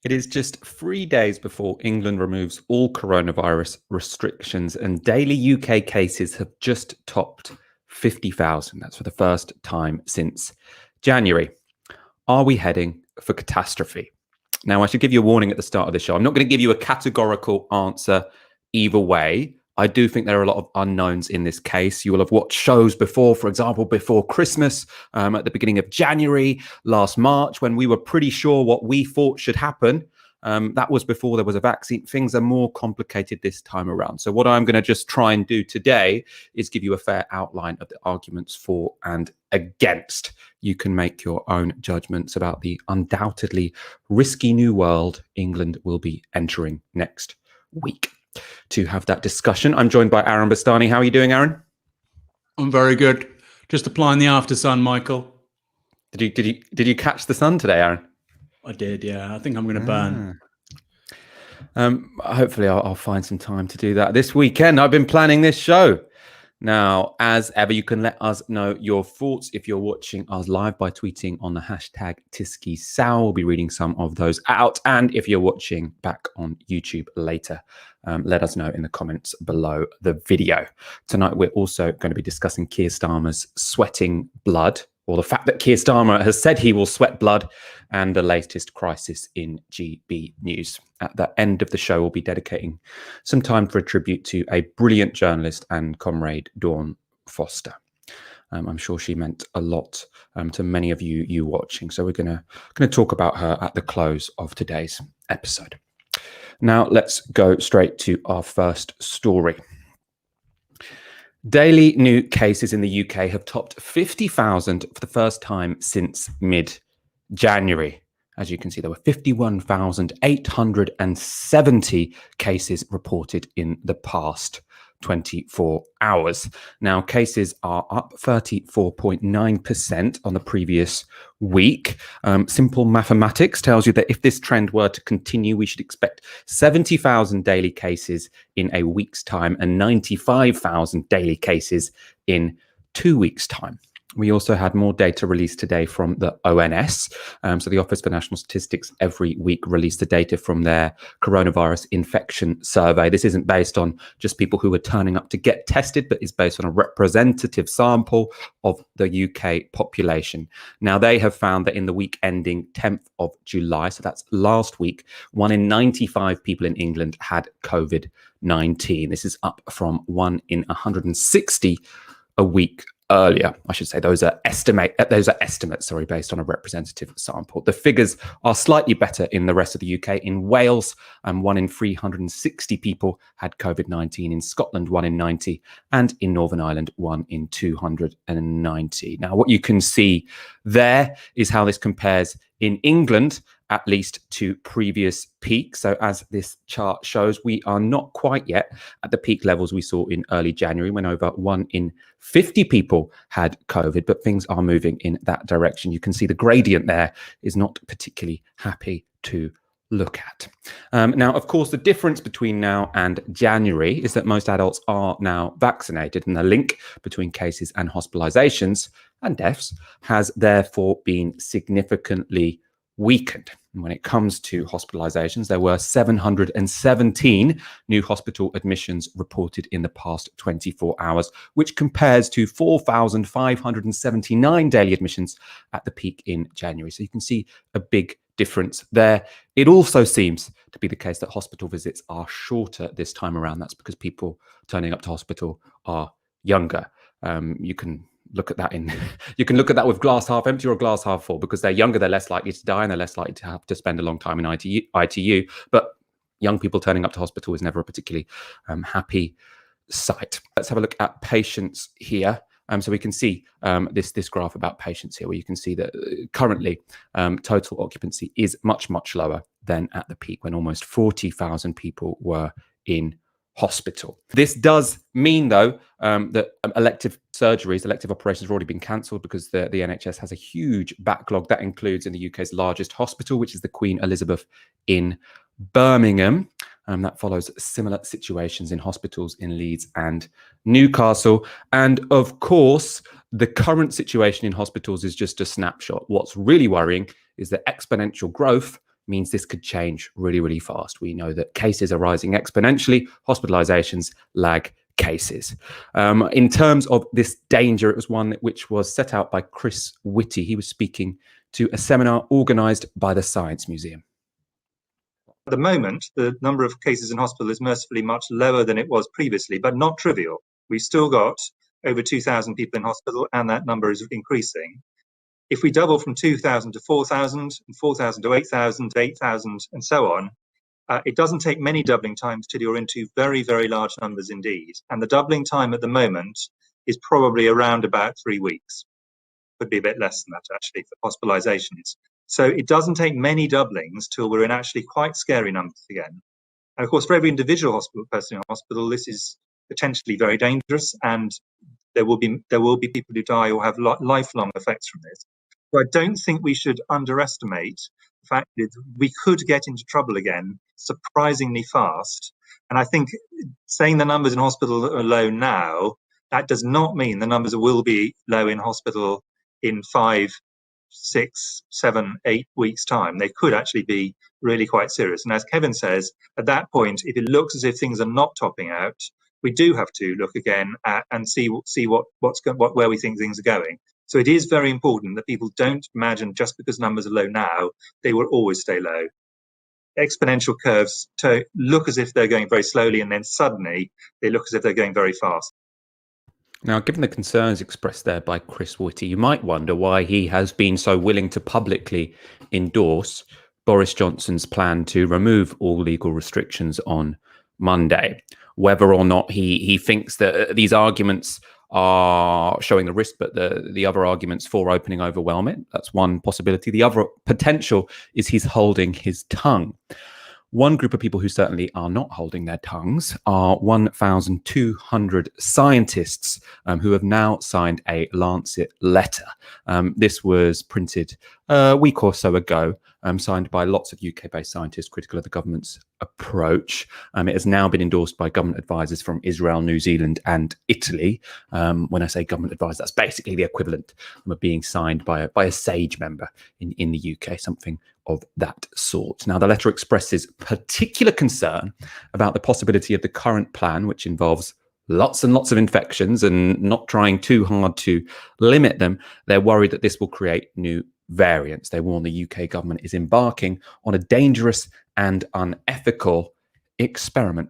It is just 3 days before England removes all coronavirus restrictions, and daily UK cases have just topped 50,000. That's for the first time since January. Are we heading for catastrophe? Now, I should give you a warning at the start of the show. I'm not going to give you a categorical answer either way. I do think there are a lot of unknowns in this case. You will have watched shows before, for example, before Christmas, at the beginning of January, last March, when we were pretty sure what we thought should happen. That was before there was a vaccine. Things are more complicated this time around. So what I'm going to just try and do today is give you a fair outline of the arguments for and against. You can make your own judgments about the undoubtedly risky new world England will be entering next week. To have that discussion, I'm joined by Aaron Bastani. How are you doing, Aaron? I'm very good. Just applying the after sun, Michael. Did you catch the sun today, Aaron? I did, yeah. I think I'm going to burn. Hopefully I'll find some time to do that this weekend. I've been planning this show. Now, as ever, you can let us know your thoughts if you're watching us live by tweeting on the hashtag TyskySow. We'll be reading some of those out. And if you're watching back on YouTube later, let us know in the comments below the video. Tonight, we're also going to be discussing Keir Starmer's sweating blood, or the fact that Keir Starmer has said he will sweat blood, and the latest crisis in GB News. At the end of the show, we'll be dedicating some time for a tribute to a brilliant journalist and comrade, Dawn Foster. I'm sure she meant a lot to many of you watching. So we're going to talk about her at the close of today's episode. Now, let's go straight to our first story. Daily new cases in the UK have topped 50,000 for the first time since mid-January. As you can see, there were 51,870 cases reported in the past 24 hours. Now, cases are up 34.9% on the previous week. Simple mathematics tells you that if this trend were to continue, we should expect 70,000 daily cases in a week's time and 95,000 daily cases in 2 weeks' time. We also had more data released today from the ONS. So the Office for National Statistics every week released the data from their coronavirus infection survey. This isn't based on just people who are turning up to get tested, but is based on a representative sample of the UK population. Now, they have found that in the week ending 10th of July, so that's last week, 1 in 95 people in England had COVID-19. This is up from 1 in 160 a week earlier. I should say those are estimates, based on a representative sample. The figures are slightly better in the rest of the UK. In Wales, 1 in 360 people had COVID-19. In Scotland, 1 in 90, and in Northern Ireland, 1 in 290. Now, what you can see there is how this compares in England, at least to previous peaks. So as this chart shows, we are not quite yet at the peak levels we saw in early January, when over 1 in 50 people had COVID, but things are moving in that direction. You can see the gradient there is not particularly happy to look at. Now, of course, the difference between now and January is that most adults are now vaccinated, and the link between cases and hospitalizations and deaths has therefore been significantly weakened. And when it comes to hospitalizations, there were 717 new hospital admissions reported in the past 24 hours, which compares to 4,579 daily admissions at the peak in January. So you can see a big difference there. It also seems to be the case that hospital visits are shorter this time around. That's because people turning up to hospital are younger. You can look at that with glass half empty or glass half full. Because they're younger, they're less likely to die, and they're less likely to have to spend a long time in ITU. But young people turning up to hospital is never a particularly happy sight. Let's have a look at patients here. So we can see this graph about patients here, where you can see that currently total occupancy is much lower than at the peak, when almost 40,000 people were in hospital. This does mean, though, that elective operations have already been cancelled, because the NHS has a huge backlog. That includes in the UK's largest hospital, which is the Queen Elizabeth in Birmingham. That follows similar situations in hospitals in Leeds and Newcastle. And of course, the current situation in hospitals is just a snapshot. What's really worrying is the exponential growth means this could change really, really fast. We know that cases are rising exponentially, hospitalizations lag cases. In terms of this danger, it was one which was set out by Chris Whitty. He was speaking to a seminar organised by the Science Museum. At the moment, the number of cases in hospital is mercifully much lower than it was previously, but not trivial. We've still got over 2,000 people in hospital, and that number is increasing. If we double from 2,000 to 4,000, and 4,000 to 8,000, 8,000, and so on, it doesn't take many doubling times till you're into very, very large numbers indeed. And the doubling time at the moment is probably around about 3 weeks. Could be a bit less than that, actually, for hospitalizations. So it doesn't take many doublings till we're in actually quite scary numbers again. And of course, for every individual person in hospital, this is potentially very dangerous, and there will be people who die or have lifelong effects from this. So I don't think we should underestimate the fact that we could get into trouble again surprisingly fast. And I think saying the numbers in hospital are low now, that does not mean the numbers will be low in hospital in 5, 6, 7, 8 weeks' time. They could actually be really quite serious. And as Kevin says, at that point, if it looks as if things are not topping out, we do have to look again and see where we think things are going. So it is very important that people don't imagine just because numbers are low now, they will always stay low. Exponential curves look as if they're going very slowly, and then suddenly they look as if they're going very fast. Now, given the concerns expressed there by Chris Whitty, you might wonder why he has been so willing to publicly endorse Boris Johnson's plan to remove all legal restrictions on Monday. Whether or not he thinks that these arguments are showing the risk, but the other arguments for opening overwhelm it. That's one possibility. The other potential is he's holding his tongue. One group of people who certainly are not holding their tongues are 1,200 scientists who have now signed a Lancet letter. This was printed a week or so ago, signed by lots of UK-based scientists critical of the government's approach. It has now been endorsed by government advisors from Israel, New Zealand, and Italy. When I say government advisors, that's basically the equivalent of being signed by a SAGE member in the UK, something of that sort. Now, the letter expresses particular concern about the possibility of the current plan, which involves lots and lots of infections and not trying too hard to limit them. They're worried that this will create new variants. They warn the UK government is embarking on a dangerous and unethical experiment.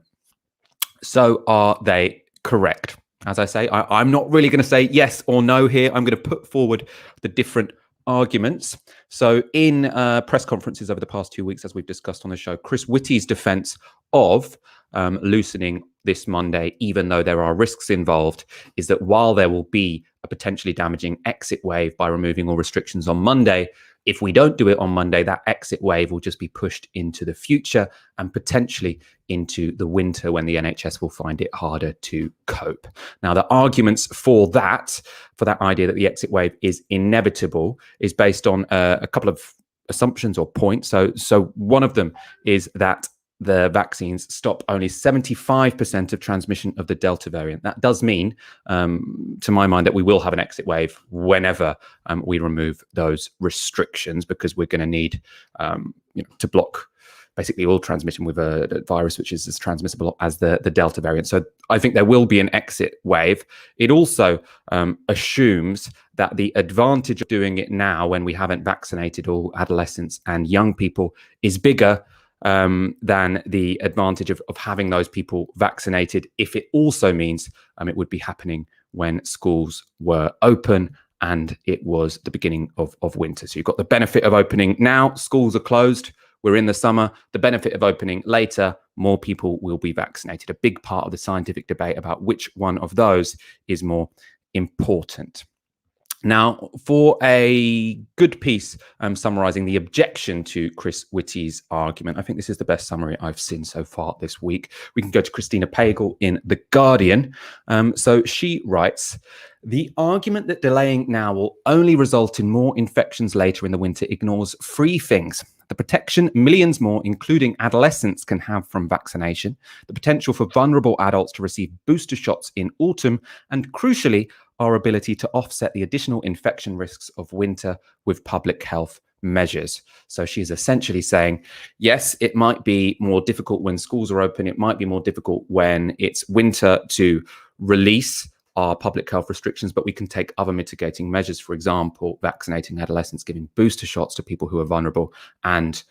So are they correct? As I say, I'm not really going to say yes or no here. I'm going to put forward the different arguments. So in press conferences over the past 2 weeks, as we've discussed on the show, Chris Whitty's defense of loosening this Monday, even though there are risks involved, is that while there will be a potentially damaging exit wave by removing all restrictions on Monday, if we don't do it on Monday, that exit wave will just be pushed into the future and potentially into the winter when the NHS will find it harder to cope. Now, the arguments for that idea that the exit wave is inevitable is based on a couple of assumptions or points. So one of them is that the vaccines stop only 75% of transmission of the Delta variant. That does mean, to my mind, that we will have an exit wave whenever we remove those restrictions, because we're going to need to block basically all transmission with a virus which is as transmissible as the Delta variant. So I think there will be an exit wave. It also assumes that the advantage of doing it now when we haven't vaccinated all adolescents and young people is bigger than the advantage of having those people vaccinated, if it also means it would be happening when schools were open and it was the beginning of winter. So you've got the benefit of opening now, schools are closed, we're in the summer. The benefit of opening later, more people will be vaccinated. A big part of the scientific debate about which one of those is more important. Now, for a good piece summarising the objection to Chris Whitty's argument, I think this is the best summary I've seen so far this week. We can go to Christina Pagel in The Guardian. So she writes, "The argument that delaying now will only result in more infections later in the winter ignores three things: the protection millions more, including adolescents, can have from vaccination, the potential for vulnerable adults to receive booster shots in autumn, and crucially, our ability to offset the additional infection risks of winter with public health measures. So she's essentially saying, yes, it might be more difficult when schools are open. It might be more difficult when it's winter to release our public health restrictions, but we can take other mitigating measures, for example, vaccinating adolescents, giving booster shots to people who are vulnerable, and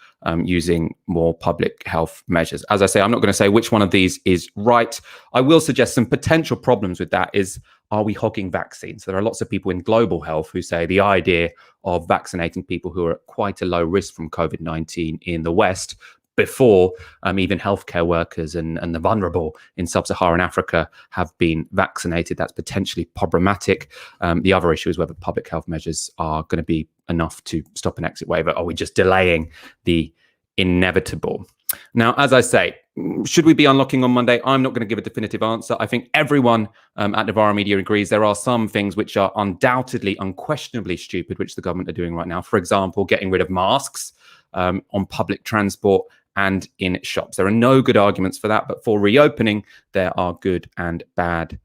using more public health measures. As I say, I'm not going to say which one of these is right. I will suggest some potential problems with that is, are we hogging vaccines? There are lots of people in global health who say the idea of vaccinating people who are at quite a low risk from COVID-19 in the West before even healthcare workers and the vulnerable in sub-Saharan Africa have been vaccinated. That's potentially problematic. The other issue is whether public health measures are going to be enough to stop an exit wave. Are we just delaying the inevitable? Now, as I say, should we be unlocking on Monday? I'm not going to give a definitive answer. I think everyone at Novara Media agrees there are some things which are undoubtedly, unquestionably stupid, which the government are doing right now. For example, getting rid of masks on public transport and in shops. There are no good arguments for that, but for reopening, there are good and bad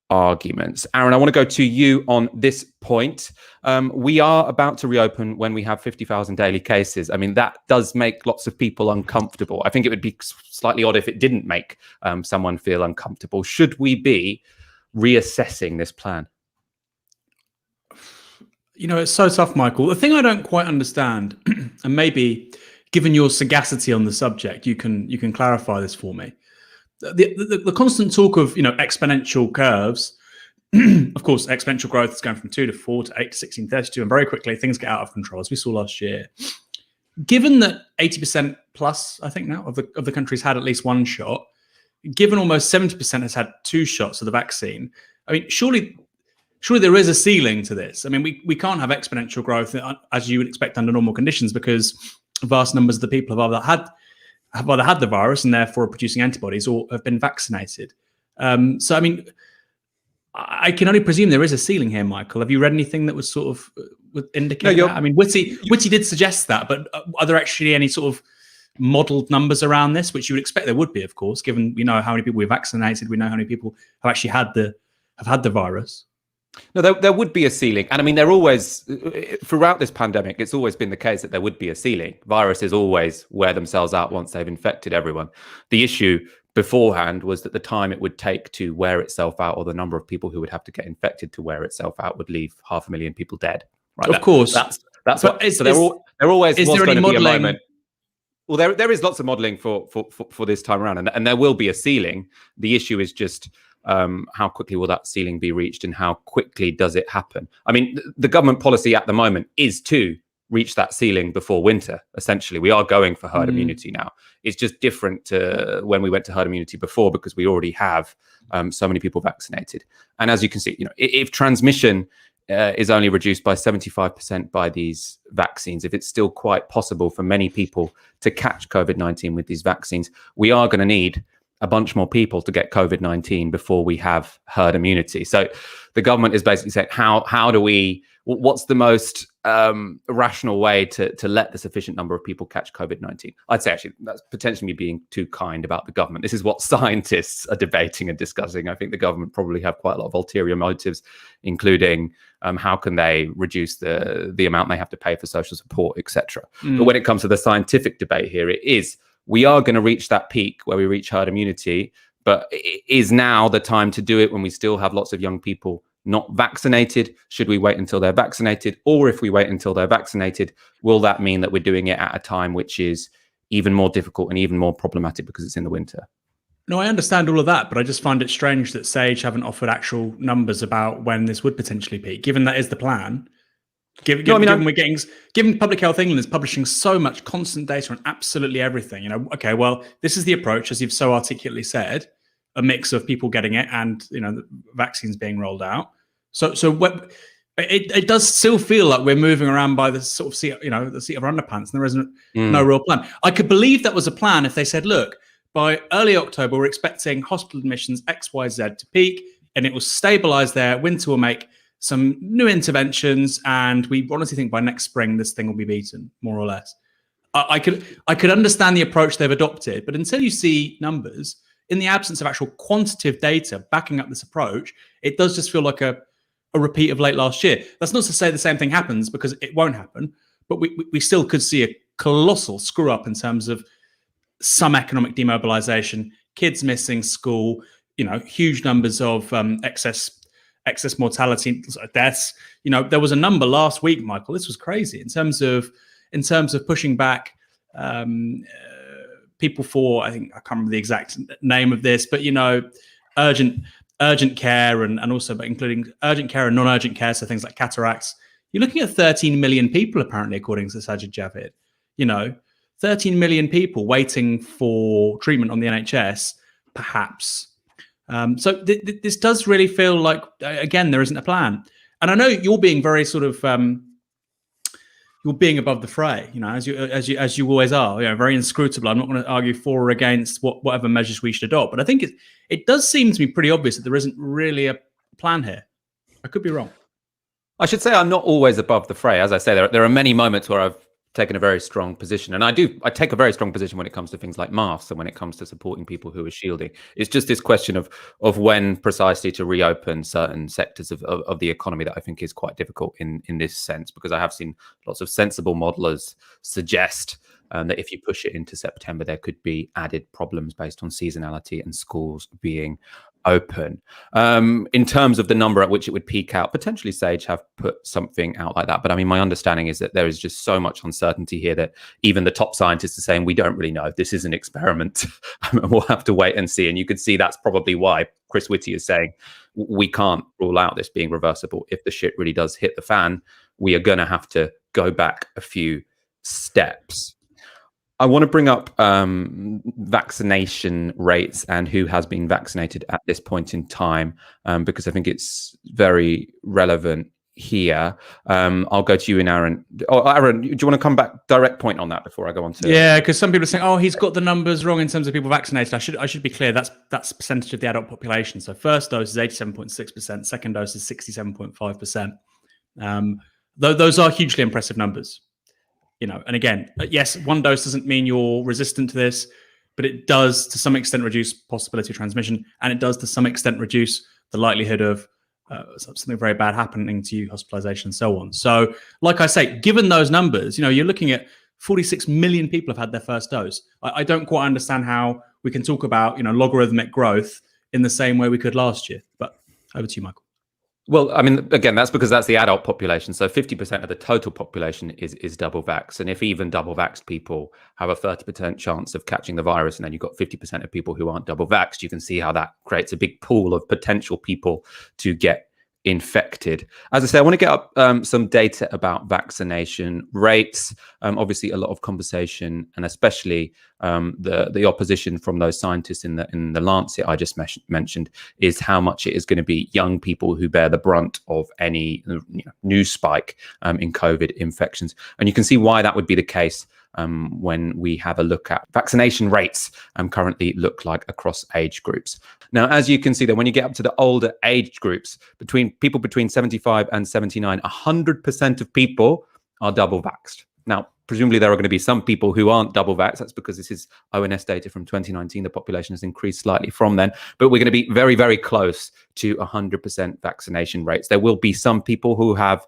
arguments. Aaron, I want to go to you on this point. We are about to reopen when we have 50,000 daily cases. I mean, that does make lots of people uncomfortable. I think it would be slightly odd if it didn't make someone feel uncomfortable. Should we be reassessing this plan? You know, it's so tough, Michael. The thing I don't quite understand, and maybe given your sagacity on the subject, you can clarify this for me. The constant talk of, you know, exponential curves, of course, exponential growth is going from 2 to 4 to 8 to 16, 32, and very quickly things get out of control, as we saw last year. Given that 80% plus, I think now, of the country's had at least one shot, given almost 70% has had 2 shots of the vaccine, I mean, surely there is a ceiling to this. I mean, we can't have exponential growth as you would expect under normal conditions, because vast numbers of the people have either had the virus and therefore are producing antibodies, or have been vaccinated. So, I mean, I can only presume there is a ceiling here, Michael. Have you read anything that was sort of would indicate that? I mean, Whitty did suggest that, but are there actually any sort of modelled numbers around this, which you would expect there would be, of course, given we know how many people we've vaccinated, we know how many people have actually had the virus? No, there would be a ceiling. And I mean, there always, throughout this pandemic, it's always been the case that there would be a ceiling. Viruses always wear themselves out once they've infected everyone. The issue beforehand was that the time it would take to wear itself out, or the number of people who would have to get infected to wear itself out, would leave 500,000 people dead. Right? Of course. That's what, so there always was going to be a moment. Well, there is lots of modelling for this time around, and there will be a ceiling. The issue is just how quickly will that ceiling be reached, and how quickly does it happen? I mean, the government policy at the moment is to reach that ceiling before winter. Essentially, we are going for herd immunity now. It's just different to when we went to herd immunity before, because we already have so many people vaccinated. And as you can see, you know, if transmission is only reduced by 75% by these vaccines, if it's still quite possible for many people to catch COVID-19 with these vaccines, we are going to need a bunch more people to get COVID-19 before we have herd immunity. So the government is basically saying, how do we, what's the most rational way to let the sufficient number of people catch COVID-19? I'd say actually that's potentially me being too kind about the government. This is what scientists are debating and discussing. I think the government probably have quite a lot of ulterior motives, including how can they reduce the amount they have to pay for social support, etc. But when it comes to the scientific debate here, it is, we are going to reach that peak where we reach herd immunity, but is now the time to do it when we still have lots of young people not vaccinated? Should we wait until they're vaccinated? Or if we wait until they're vaccinated, will that mean that we're doing it at a time which is even more difficult and even more problematic because it's in the winter? No, I understand all of that, but I just find it strange that SAGE haven't offered actual numbers about when this would potentially peak, given that is the plan. Given Public Health England is publishing so much constant data on absolutely everything, you know, okay, well, this is the approach, as you've so articulately said, a mix of people getting it and, you know, the vaccines being rolled out. So it does still feel like we're moving around by the sort of seat, you know, the seat of our underpants, and there isn't no real plan. I could believe that was a plan if they said, look, by early October, we're expecting hospital admissions X, Y, Z to peak, and it will stabilize there. Winter will make some new interventions, and we honestly think by next spring this thing will be beaten, more or less. I could understand the approach they've adopted, but until you see numbers, in the absence of actual quantitative data backing up this approach, it does just feel like a repeat of late last year. That's not to say the same thing happens, because it won't happen, but we still could see a colossal screw up in terms of some economic demobilization, kids missing school, huge numbers of excess mortality, deaths. There was a number last week, Michael. This was crazy in terms of pushing back people for, I think, I can't remember the exact name of this, but urgent care and also including urgent care and non-urgent care, so things like cataracts. You're looking at 13 million people, apparently, according to Sajid Javid. 13 million people waiting for treatment on the NHS, perhaps. So this does really feel like, again, there isn't a plan. And I know you're being very sort of you're being above the fray, as you always are, very inscrutable. I'm not going to argue for or against whatever measures we should adopt, but I think it does seem to me pretty obvious that there isn't really a plan here. I could be wrong. I should say I'm not always above the fray. As I say, there are many moments where I've taken a very strong position, and I take a very strong position when it comes to things like masks and when it comes to supporting people who are shielding. It's just this question of when precisely to reopen certain sectors of the economy that I think is quite difficult in this sense, because I have seen lots of sensible modelers suggest that if you push it into September, there could be added problems based on seasonality and schools being open. In terms of the number at which it would peak out, potentially Sage have put something out like that. But I mean, my understanding is that there is just so much uncertainty here that even the top scientists are saying, we don't really know. This is an experiment. We'll have to wait and see. And you could see that's probably why Chris Whitty is saying, we can't rule out this being reversible. If the shit really does hit the fan, we are going to have to go back a few steps. I want to bring up vaccination rates and who has been vaccinated at this point in time, because I think it's very relevant here. I'll go to you and Aaron. Oh, Aaron, do you want to come back direct point on that before I go on to? Yeah, because some people are saying, "Oh, he's got the numbers wrong in terms of people vaccinated." I should be clear. That's percentage of the adult population. So first dose is 87.6%, second dose is 67.5%. Those are hugely impressive numbers. And again, yes, one dose doesn't mean you're resistant to this, but it does to some extent reduce possibility of transmission, and it does to some extent reduce the likelihood of something very bad happening to you, hospitalization and so on. So like I say, given those numbers, you're looking at 46 million people have had their first dose. I don't quite understand how we can talk about, logarithmic growth in the same way we could last year. But over to you, Michael. Well, I mean, again, that's because that's the adult population. So 50% of the total population is double vaxxed. And if even double vaxxed people have a 30% chance of catching the virus, and then you've got 50% of people who aren't double vaxxed, you can see how that creates a big pool of potential people to get infected. As I say, I want to get up some data about vaccination rates. Obviously, a lot of conversation, and especially the opposition from those scientists in the Lancet I just mentioned, is how much it is going to be young people who bear the brunt of any new spike in COVID infections. And you can see why that would be the case when we have a look at vaccination rates currently look like across age groups. Now, as you can see that when you get up to the older age groups, between 75 and 79, 100% of people are double vaxxed. Now, presumably there are going to be some people who aren't double vaxxed. That's because this is ONS data from 2019. The population has increased slightly from then, but we're going to be very, very close to 100% vaccination rates. There will be some people who have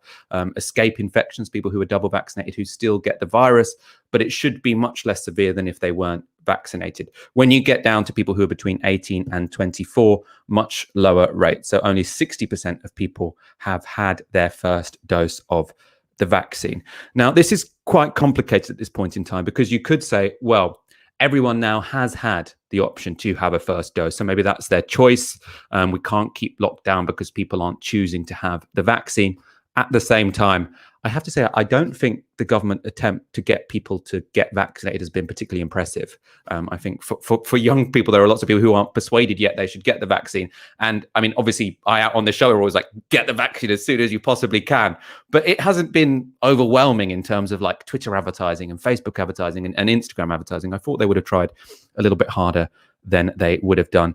escape infections, people who are double vaccinated who still get the virus, but it should be much less severe than if they weren't vaccinated. When you get down to people who are between 18 and 24, much lower rate. So only 60% of people have had their first dose of the vaccine. Now, this is quite complicated at this point in time, because you could say, well, everyone now has had the option to have a first dose, so maybe that's their choice. We can't keep locked down because people aren't choosing to have the vaccine. At the same time, I have to say, I don't think the government attempt to get people to get vaccinated has been particularly impressive. I think for young people, there are lots of people who aren't persuaded yet they should get the vaccine. And I mean, obviously, I out on the show are always like, get the vaccine as soon as you possibly can. But it hasn't been overwhelming in terms of like Twitter advertising and Facebook advertising and Instagram advertising. I thought they would have tried a little bit harder than they would have done.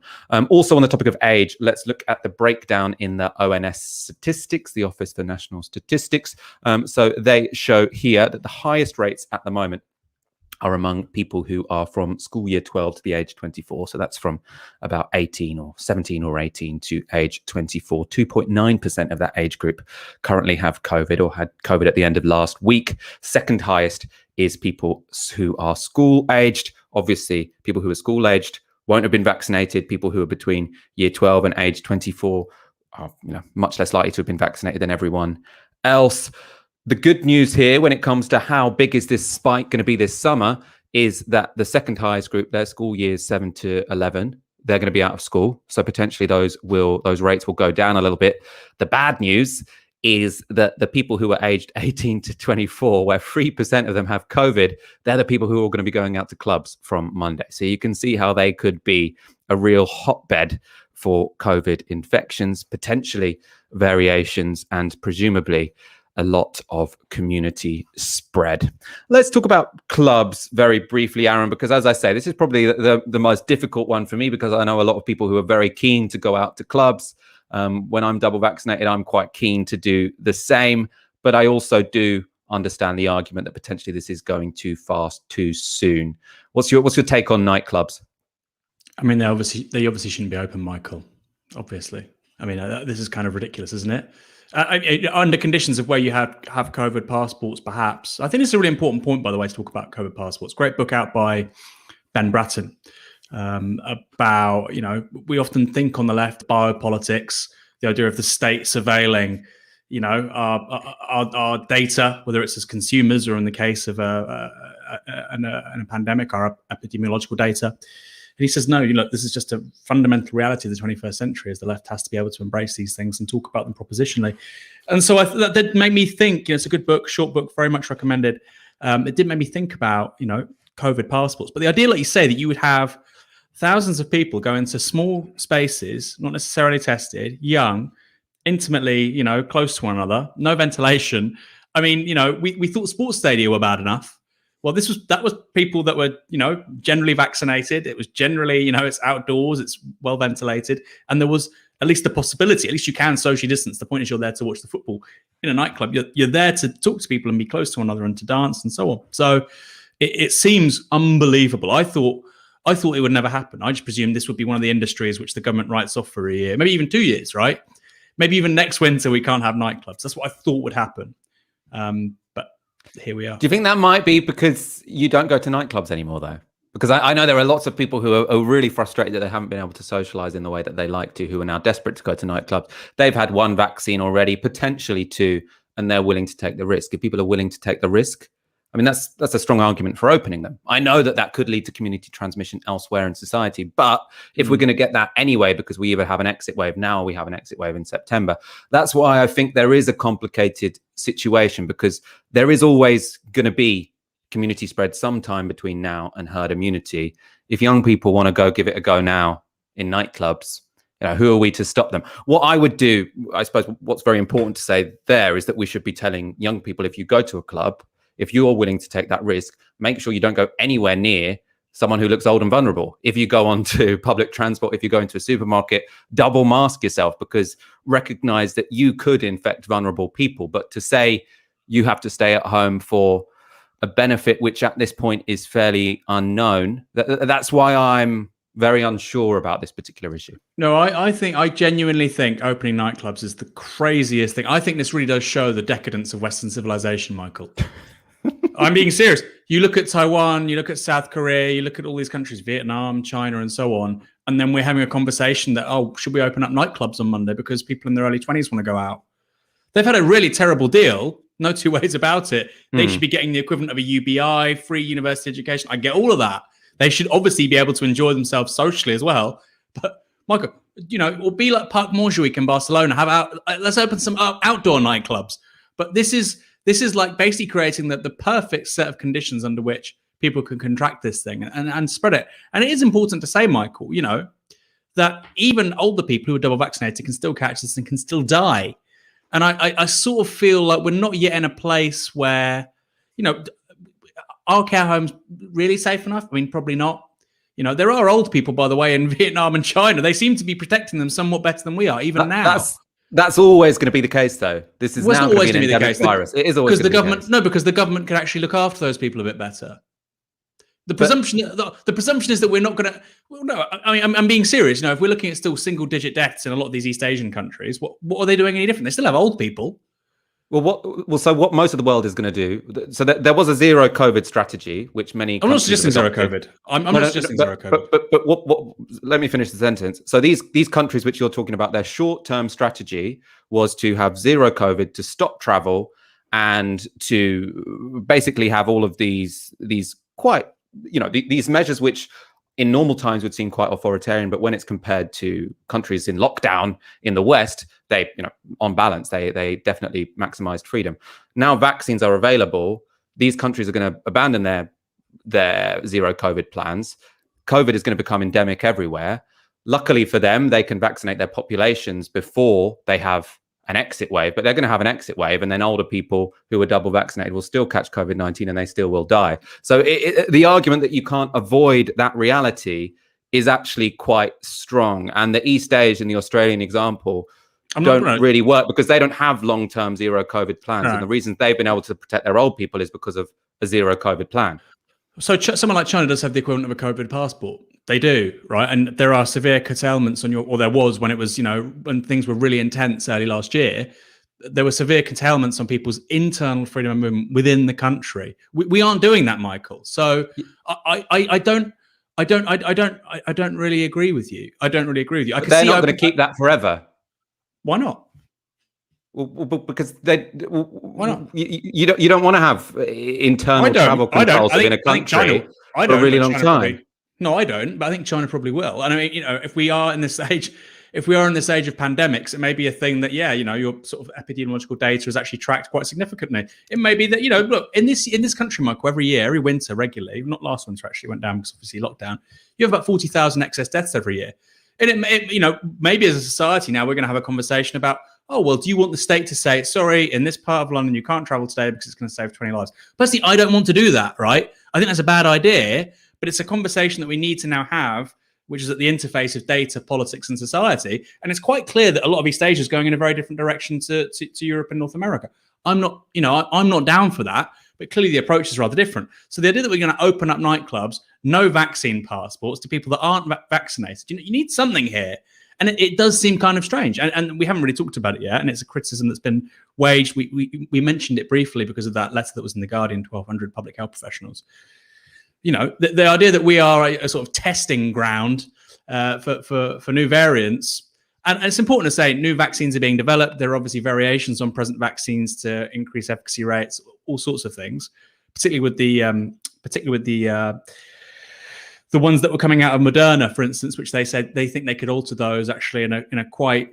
Also on the topic of age, let's look at the breakdown in the ONS statistics, the Office for National Statistics. So they show here that the highest rates at the moment are among people who are from school year 12 to the age 24. So that's from about 18 or 17 or 18 to age 24. 2.9% of that age group currently have COVID or had COVID at the end of last week. Second highest is people who are school aged. Obviously, people who are school aged won't have been vaccinated. People who are between year 12 and age 24 are much less likely to have been vaccinated than everyone else. The good news here when it comes to how big is this spike going to be this summer is that the second highest group, their school years 7 to 11, they're going to be out of school. So potentially those rates will go down a little bit. The bad news is that the people who are aged 18 to 24, where 3% of them have COVID, they're the people who are going to be going out to clubs from Monday. So you can see how they could be a real hotbed for COVID infections, potentially variations, and presumably a lot of community spread. Let's talk about clubs very briefly, Aaron, because as I say, this is probably the most difficult one for me because I know a lot of people who are very keen to go out to clubs. When I'm double vaccinated, I'm quite keen to do the same, but I also do understand the argument that potentially this is going too fast, too soon. What's your take on nightclubs? I mean, they obviously shouldn't be open, Michael. Obviously, I mean, this is kind of ridiculous, isn't it? Under conditions of where you have COVID passports, perhaps. I think it's a really important point, by the way, to talk about COVID passports. Great book out by Ben Bratton about, we often think on the left, biopolitics, the idea of the state surveilling, our data, whether it's as consumers or in the case of a pandemic, our epidemiological data. And he says, no, this is just a fundamental reality of the 21st century, is the left has to be able to embrace these things and talk about them propositionally. And so that did make me think, it's a good book, short book, very much recommended. It did make me think about, COVID passports. But the idea, like you say, that you would have thousands of people go into small spaces, not necessarily tested, young, intimately, close to one another, no ventilation. I mean, we thought sports stadia were bad enough. Well, that was people that were, generally vaccinated. It was generally, it's outdoors, it's well ventilated, and there was at least the possibility. At least you can socially distance. The point is, you're there to watch the football. In a nightclub, you're there to talk to people and be close to one another and to dance and so on. So it seems unbelievable. I thought it would never happen. I just presumed this would be one of the industries which the government writes off for a year, maybe even 2 years, right? Maybe even next winter we can't have nightclubs. That's what I thought would happen. But here we are. Do you think that might be because you don't go to nightclubs anymore, though? Because I know there are lots of people who are really frustrated that they haven't been able to socialize in the way that they like to, who are now desperate to go to nightclubs. They've had one vaccine already, potentially two, and they're willing to take the risk. If people are willing to take the risk, I mean, that's a strong argument for opening them. I know that could lead to community transmission elsewhere in society, but if we're going to get that anyway, because we either have an exit wave now or we have an exit wave in September, that's why I think there is a complicated situation, because there is always going to be community spread sometime between now and herd immunity. If young people want to go give it a go now in nightclubs, who are we to stop them? What I would do, I suppose what's very important to say there is that we should be telling young people, if you go to a club, if you are willing to take that risk, make sure you don't go anywhere near someone who looks old and vulnerable. If you go onto public transport, if you go into a supermarket, double mask yourself, because recognize that you could infect vulnerable people. But to say you have to stay at home for a benefit which at this point is fairly unknown, that's why I'm very unsure about this particular issue. No, I genuinely think opening nightclubs is the craziest thing. I think this really does show the decadence of Western civilization, Michael. I'm being serious. You look at Taiwan, you look at South Korea, you look at all these countries, Vietnam, China, and so on, and then we're having a conversation that, should we open up nightclubs on Monday because people in their early 20s want to go out? They've had a really terrible deal. No two ways about it. They should be getting the equivalent of a UBI, free university education. I get all of that. They should obviously be able to enjoy themselves socially as well. But Michael, or be like Parc Montjuic in Barcelona. Let's open some outdoor nightclubs. But this is like basically creating the perfect set of conditions under which people can contract this thing and spread it. And it is important to say, Michael, that even older people who are double vaccinated can still catch this and can still die. And I sort of feel like we're not yet in a place where, are care homes really safe enough? I mean, probably not. There are old people, by the way, in Vietnam and China. They seem to be protecting them somewhat better than we are, even now. That's always going to be the case, though. This is now going to be an endemic virus. It is always because the government can actually look after those people a bit better. The presumption is that we're not going to. Well, no, I mean, I'm being serious. You know, if we're looking at still single-digit deaths in a lot of these East Asian countries, what are they doing any different? They still have old people. So what most of the world is going to do? So there was a zero COVID strategy, which many. I'm not suggesting zero COVID. I'm not suggesting zero COVID. But what? Let me finish the sentence. So these countries which you're talking about, their short-term strategy was to have zero COVID, to stop travel, and to basically have all of these quite, these measures which in normal times would seem quite authoritarian, but when it's compared to countries in lockdown in the West, they, on balance, they definitely maximized freedom. Now vaccines are available. These countries are going to abandon their zero COVID plans. COVID is going to become endemic everywhere. Luckily for them, they can vaccinate their populations before they have an exit wave, but they're going to have an exit wave, and then older people who are double vaccinated will still catch COVID-19 and they still will die. So the argument that you can't avoid that reality is actually quite strong. And the East Asian, the Australian example, don't really work because they don't have long-term zero COVID plans. No. And the reason they've been able to protect their old people is because of a zero COVID plan. So someone like China does have the equivalent of a COVID passport. They do, right? And there are severe curtailments on or there was when it was, when things were really intense early last year, there were severe curtailments on people's internal freedom of movement within the country. We aren't doing that, Michael. So I don't really agree with you. I don't really agree with you. They're not going to keep that forever. Why not? Well, because why not? You don't want to have internal travel controls within a country for a really long time. No, I don't, but I think China probably will. And I mean, if we are in this age of pandemics, it may be a thing that, your sort of epidemiological data is actually tracked quite significantly. It may be that, look, in this country, Michael, every winter, regularly, not last winter actually went down because obviously lockdown, you have about 40,000 excess deaths every year. And maybe as a society now, we're going to have a conversation about, oh, well, do you want the state to say, sorry, in this part of London, you can't travel today because it's going to save 20 lives? Personally, I don't want to do that, right? I think that's a bad idea. But it's a conversation that we need to now have, which is at the interface of data, politics, and society. And it's quite clear that a lot of East Asia is going in a very different direction to Europe and North America. I'm not down for that, but clearly the approach is rather different. So the idea that we're going to open up nightclubs, no vaccine passports to people that aren't vaccinated, you need something here. And it does seem kind of strange. And we haven't really talked about it yet. And it's a criticism that's been waged. We mentioned it briefly because of that letter that was in The Guardian, 1,200 public health professionals. The idea that we are a sort of testing ground for new variants. And it's important to say new vaccines are being developed. There are obviously variations on present vaccines to increase efficacy rates, all sorts of things, particularly with the ones that were coming out of Moderna, for instance, which they said they think they could alter those actually in a quite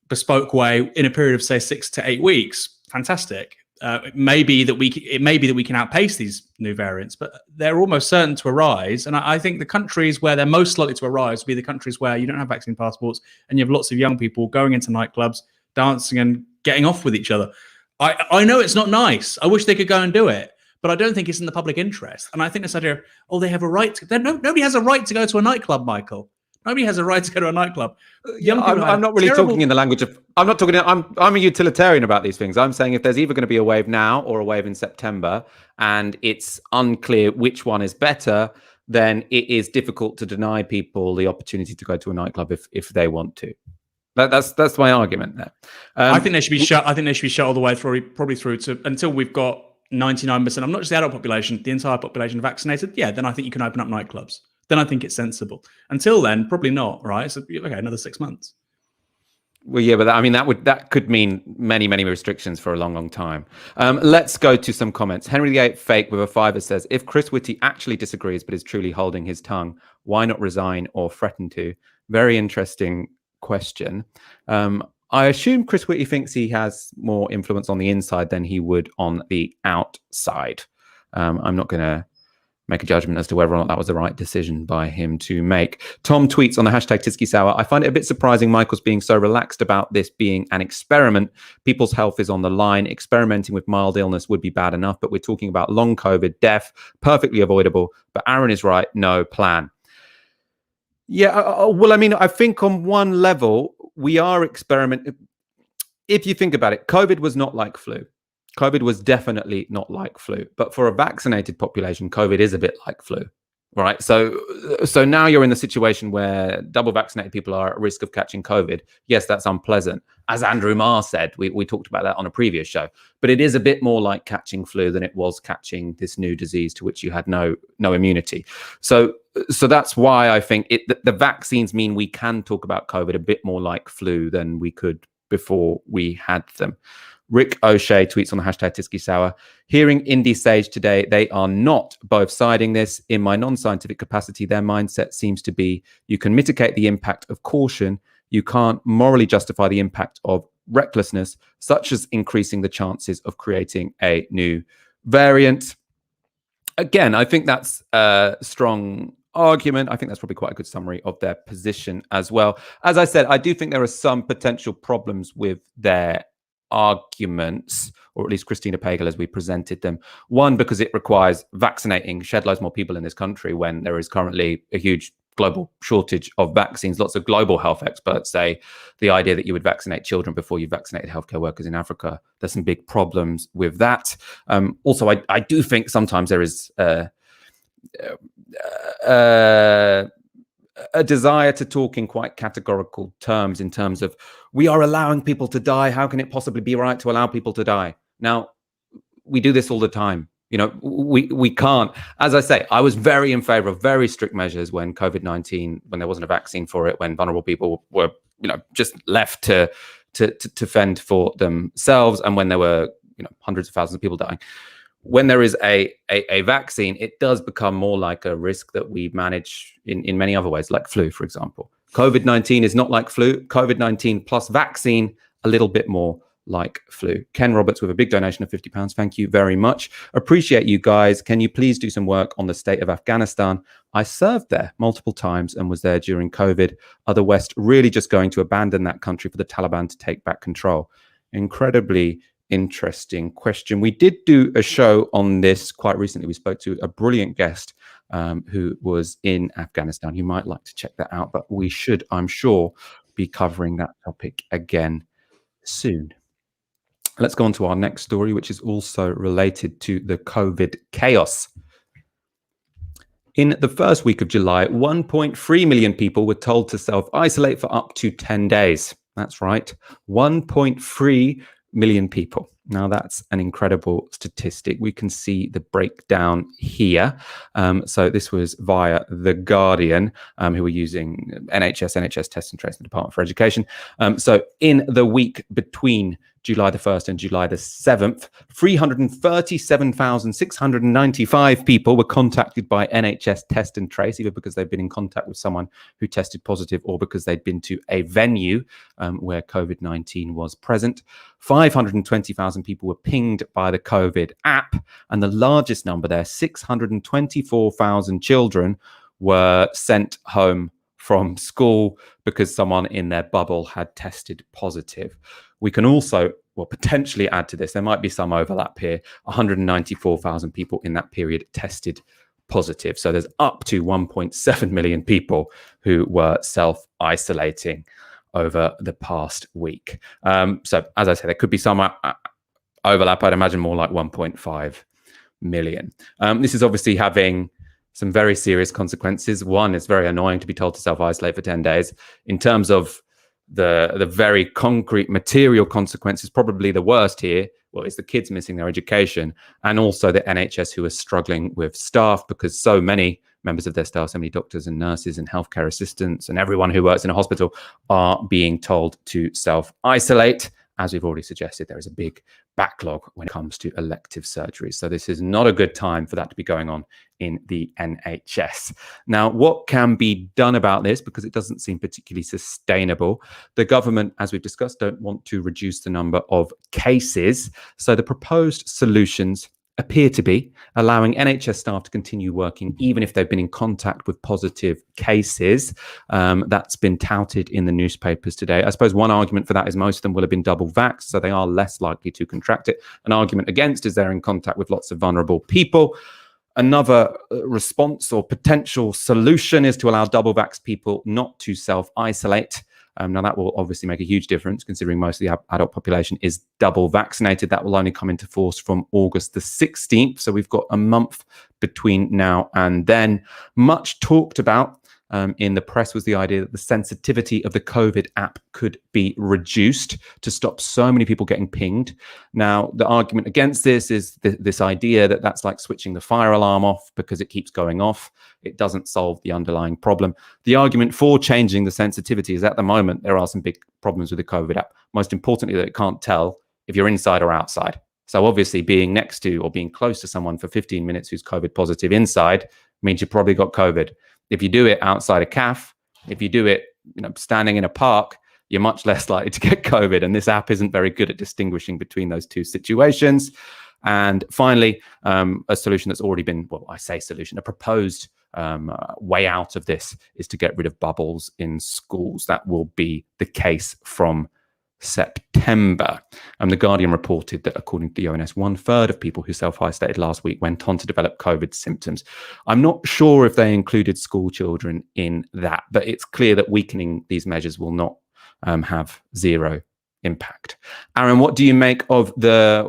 bespoke way in a period of say 6 to 8 weeks. Fantastic. It may be that we can outpace these new variants, but they're almost certain to arise. And I think the countries where they're most likely to arise will be the countries where you don't have vaccine passports and you have lots of young people going into nightclubs, dancing and getting off with each other. I know it's not nice. I wish they could go and do it, but I don't think it's in the public interest. And I think this idea, they have a right to. Nobody has a right to go to a nightclub, Michael. Nobody has a right to go to a nightclub. I'm not really talking in the language of. I'm a utilitarian about these things. I'm saying if there's either going to be a wave now or a wave in September, and it's unclear which one is better, then it is difficult to deny people the opportunity to go to a nightclub if they want to. That's my argument there. I think they should be shut. I think they should be shut all the way through, probably through to until we've got 99% of not just the adult population, the entire population vaccinated. Yeah, then I think you can open up nightclubs. Then I think it's sensible. Until then, probably not, right? So, okay, another 6 months. Well, yeah, but that could mean many, many restrictions for a long, long time. Let's go to some comments. Henry VIII Fake with a fiver says, if Chris Whitty actually disagrees but is truly holding his tongue, why not resign or threaten to? Very interesting question. I assume Chris Whitty thinks he has more influence on the inside than he would on the outside. I'm not going to make a judgment as to whether or not that was the right decision by him to make. Tom tweets on the hashtag Tysky Sour, I find it a bit surprising Michael's being so relaxed about this being an experiment. People's health is on the line. Experimenting with mild illness would be bad enough, but we're talking about long COVID, death, perfectly avoidable. But Aaron is right, no plan. Yeah, well, I mean, I think on one level, we are experimenting. If you think about it, COVID was not like flu. COVID was definitely not like flu, but for a vaccinated population, COVID is a bit like flu, right? So now you're in the situation where double vaccinated people are at risk of catching COVID. Yes, that's unpleasant. As Andrew Marr said, we talked about that on a previous show, but it is a bit more like catching flu than it was catching this new disease to which you had no immunity. So that's why I think the vaccines mean we can talk about COVID a bit more like flu than we could before we had them. Rick O'Shea tweets on the hashtag Tysky Sour. Hearing Indie Sage today, they are not both siding this. In my non-scientific capacity, their mindset seems to be you can mitigate the impact of caution. You can't morally justify the impact of recklessness, such as increasing the chances of creating a new variant. Again, I think that's a strong argument. I think that's probably quite a good summary of their position as well. As I said, I do think there are some potential problems with their arguments, or at least Christina Pagel as we presented them. One, because it requires vaccinating shed loads more people in this country when there is currently a huge global shortage of vaccines. Lots of global health experts say the idea that you would vaccinate children before you vaccinated healthcare workers in Africa, there's some big problems with that. Also, I do think sometimes there is a desire to talk in quite categorical terms in terms of we are allowing people to die. How can it possibly be right to allow people to die? Now, we do this all the time. You know, we can't. As I say, I was very in favor of very strict measures when COVID-19, when there wasn't a vaccine for it, when vulnerable people were, just left to fend for themselves, and when there were, hundreds of thousands of people dying. When there is a vaccine, it does become more like a risk that we manage in many other ways, like flu, for example. COVID-19 is not like flu. COVID-19 plus vaccine, a little bit more like flu. Ken Roberts with a big donation of £50. Thank you very much. Appreciate you guys. Can you please do some work on the state of Afghanistan? I served there multiple times and was there during COVID. Are the West really just going to abandon that country for the Taliban to take back control? Incredibly interesting question. We did do a show on this quite recently. We spoke to a brilliant guest who was in Afghanistan. You might like to check that out, but we should, I'm sure, be covering that topic again soon. Let's go on to our next story, which is also related to the COVID chaos. In the first week of July, 1.3 million people were told to self-isolate for up to 10 days. That's right, 1.3 million people. Now, that's an incredible statistic. We can see the breakdown here. So this was via The Guardian, who were using NHS Test and Trace, the Department for Education. So in the week between July the 1st and July the 7th, 337,695 people were contacted by NHS Test and Trace, either because they've been in contact with someone who tested positive or because they'd been to a venue where COVID-19 was present. 520,000 people were pinged by the COVID app, and the largest number there, 624,000 children, were sent home from school because someone in their bubble had tested positive. We can also, potentially add to this, there might be some overlap here, 194,000 people in that period tested positive. So there's up to 1.7 million people who were self-isolating over the past week. So as I said, there could be some overlap. I'd imagine more like 1.5 million. This is obviously having some very serious consequences. One, it's very annoying to be told to self-isolate for 10 days. In terms of the very concrete material consequences, probably the worst here, is the kids missing their education, and also the NHS, who are struggling with staff because so many members of their staff, so many doctors and nurses and healthcare assistants and everyone who works in a hospital are being told to self-isolate. As we've already suggested, there is a big backlog when it comes to elective surgeries. So this is not a good time for that to be going on in the NHS. Now, what can be done about this? Because it doesn't seem particularly sustainable. The government, as we've discussed, don't want to reduce the number of cases. So the proposed solutions appear to be allowing NHS staff to continue working even if they've been in contact with positive cases. That's been touted in the newspapers today. I suppose one argument for that is most of them will have been double vaxxed, so they are less likely to contract it. An argument against is they're in contact with lots of vulnerable people. Another response or potential solution is to allow double vaxxed people not to self-isolate. Now, that will obviously make a huge difference considering most of the adult population is double vaccinated. That will only come into force from August the 16th. So we've got a month between now and then. Much talked about in the press was the idea that the sensitivity of the COVID app could be reduced to stop so many people getting pinged. Now, the argument against this is this idea that that's like switching the fire alarm off because it keeps going off. It doesn't solve the underlying problem. The argument for changing the sensitivity is at the moment, there are some big problems with the COVID app. Most importantly, that it can't tell if you're inside or outside. So obviously being next to or being close to someone for 15 minutes who's COVID positive inside means you probably got COVID. If you do it outside a cafe, if you do it, standing in a park, you're much less likely to get COVID. And this app isn't very good at distinguishing between those two situations. And finally, a solution that's already been, well, I say solution, a proposed way out of this is to get rid of bubbles in schools. That will be the case from September. The Guardian reported that according to the ONS, 1/3 of people who self-isolated last week went on to develop COVID symptoms. I'm not sure if they included school children in that, but it's clear that weakening these measures will not have zero impact. Aaron, what do you make of the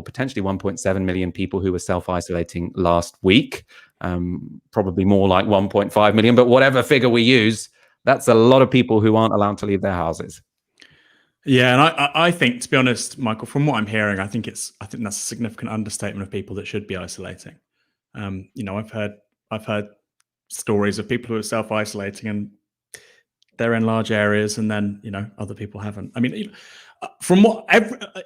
potentially 1.7 million people who were self-isolating last week? Probably more like 1.5 million, but whatever figure we use, that's a lot of people who aren't allowed to leave their houses. Yeah, and I think, to be honest, Michael, from what I'm hearing, I think that's a significant understatement of people that should be isolating. I've heard stories of people who are self-isolating and they're in large areas, and then other people haven't. I mean, from what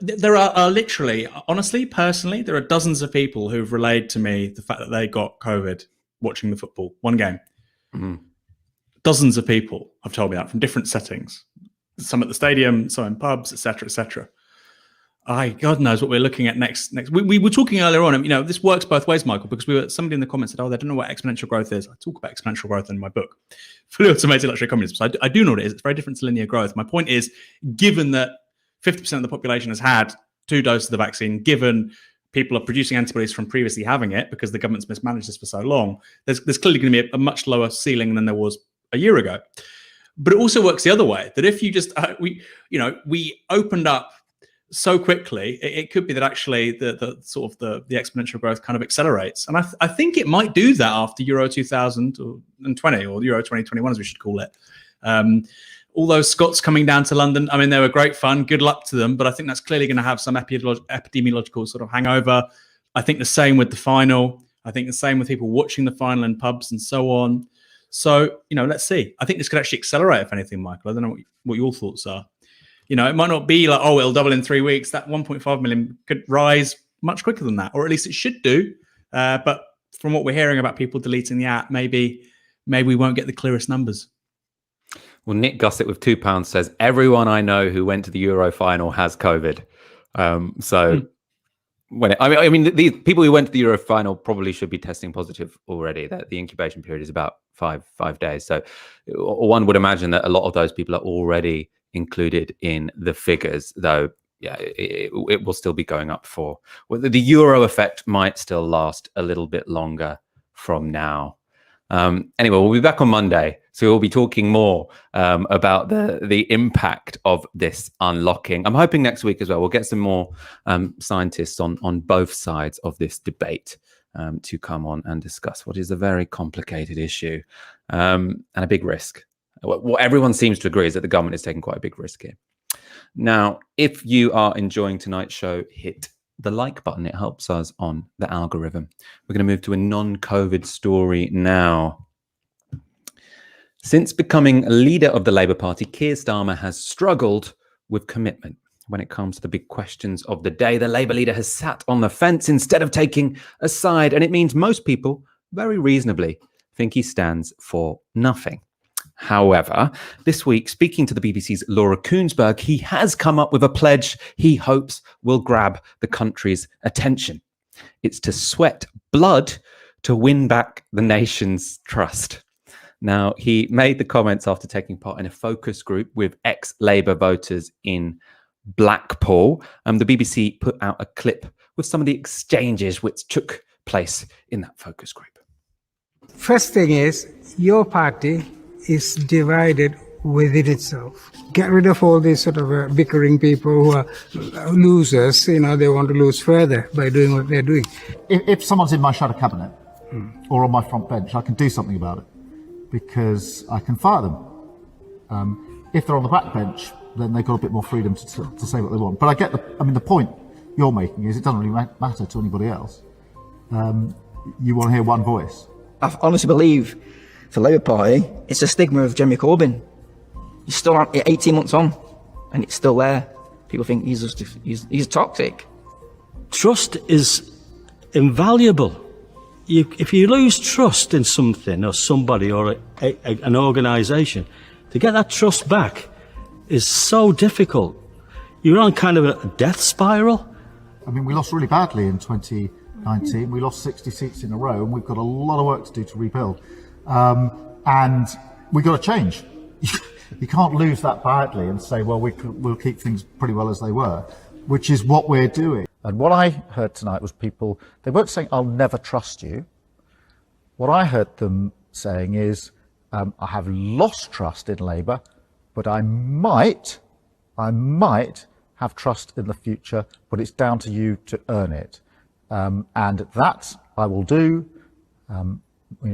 there are literally, honestly, personally, there are dozens of people who've relayed to me the fact that they got COVID watching the football, one game. Mm-hmm. Dozens of people have told me that from different settings. Some at the stadium, some in pubs, etc., etc. God knows what we're looking at next. We were talking earlier on, this works both ways, Michael, because somebody in the comments said, they don't know what exponential growth is. I talk about exponential growth in my book, Fully Automated Luxury Communism. So I do know what it is. It's very different to linear growth. My point is, given that 50% of the population has had 2 doses of the vaccine, given people are producing antibodies from previously having it because the government's mismanaged this for so long, there's clearly going to be a much lower ceiling than there was a year ago. But it also works the other way, that if you just, we opened up so quickly, it could be that actually the exponential growth kind of accelerates. And I think it might do that after Euro 2020 or Euro 2021, as we should call it. All those Scots coming down to London, I mean, they were great fun. Good luck to them. But I think that's clearly going to have some epidemiological sort of hangover. I think the same with the final. I think the same with people watching the final in pubs and so on. So, let's see. I think this could actually accelerate, if anything, Michael. I don't know what your thoughts are. It might not be like, it'll double in 3 weeks. That 1.5 million could rise much quicker than that, or at least it should do. But from what we're hearing about people deleting the app, maybe we won't get the clearest numbers. Well, Nick Gussett with £2 says, everyone I know who went to the Euro final has COVID. These people who went to the Euro final probably should be testing positive already. The incubation period is about five days. So one would imagine that a lot of those people are already included in the figures, though. Yeah, it will still be going up for. Well, the Euro effect might still last a little bit longer from now. Anyway, we'll be back on Monday, so we'll be talking more about the impact of this unlocking. I'm hoping next week as well, we'll get some more scientists on both sides of this debate to come on and discuss what is a very complicated issue and a big risk. What everyone seems to agree is that the government is taking quite a big risk here. Now, if you are enjoying tonight's show, hit the like button. It helps us on the algorithm. We're going to move to a non-COVID story now. Since becoming leader of the Labour Party, Keir Starmer has struggled with commitment. When it comes to the big questions of the day, the Labour leader has sat on the fence instead of taking a side, and it means most people, very reasonably, think he stands for nothing. However, this week, speaking to the BBC's Laura Koonsberg, he has come up with a pledge he hopes will grab the country's attention. It's to sweat blood to win back the nation's trust. Now, he made the comments after taking part in a focus group with ex-Labour voters in Blackpool. The BBC put out a clip with some of the exchanges which took place in that focus group. First thing is, your party is divided within itself. Get rid of all these sort of bickering people who are losers. They want to lose further by doing what they're doing. If someone's in my shadow cabinet or on my front bench, I can do something about it because I can fire them. If they're on the back bench, then they've got a bit more freedom to say what they want. But I get the point you're making is it doesn't really matter to anybody else. You want to hear one voice. I honestly believe for Labour Party, it's a stigma of Jeremy Corbyn. He's still on 18 months on, and it's still there. People think he's toxic. Trust is invaluable. If you lose trust in something or somebody or an organisation, to get that trust back is so difficult. You're on kind of a death spiral. I mean, we lost really badly in 2019. We lost 60 seats in a row, and we've got a lot of work to do to rebuild. And we've got to change. You can't lose that badly and say, well, we'll keep things pretty well as they were, which is what we're doing. And what I heard tonight was people, they weren't saying, I'll never trust you. What I heard them saying is, I have lost trust in Labour, but I might have trust in the future, but it's down to you to earn it. And that I will do,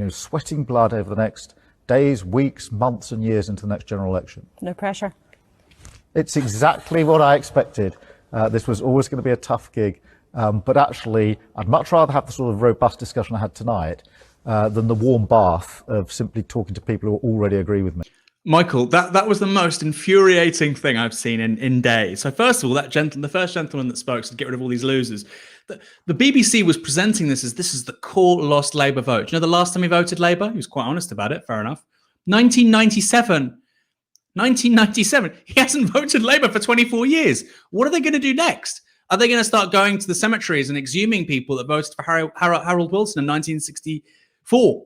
sweating blood over the next days, weeks, months and years into the next general election. No pressure. It's exactly what I expected. This was always going to be a tough gig, but actually I'd much rather have the sort of robust discussion I had tonight than the warm bath of simply talking to people who already agree with me. Michael, that was the most infuriating thing I've seen in days. So first of all, the first gentleman that spoke said get rid of all these losers. The BBC was presenting this is the core lost Labour vote. The last time he voted Labour? He was quite honest about it, fair enough. 1997. He hasn't voted Labour for 24 years. What are they going to do next? Are they going to start going to the cemeteries and exhuming people that voted for Harold Wilson in 1964,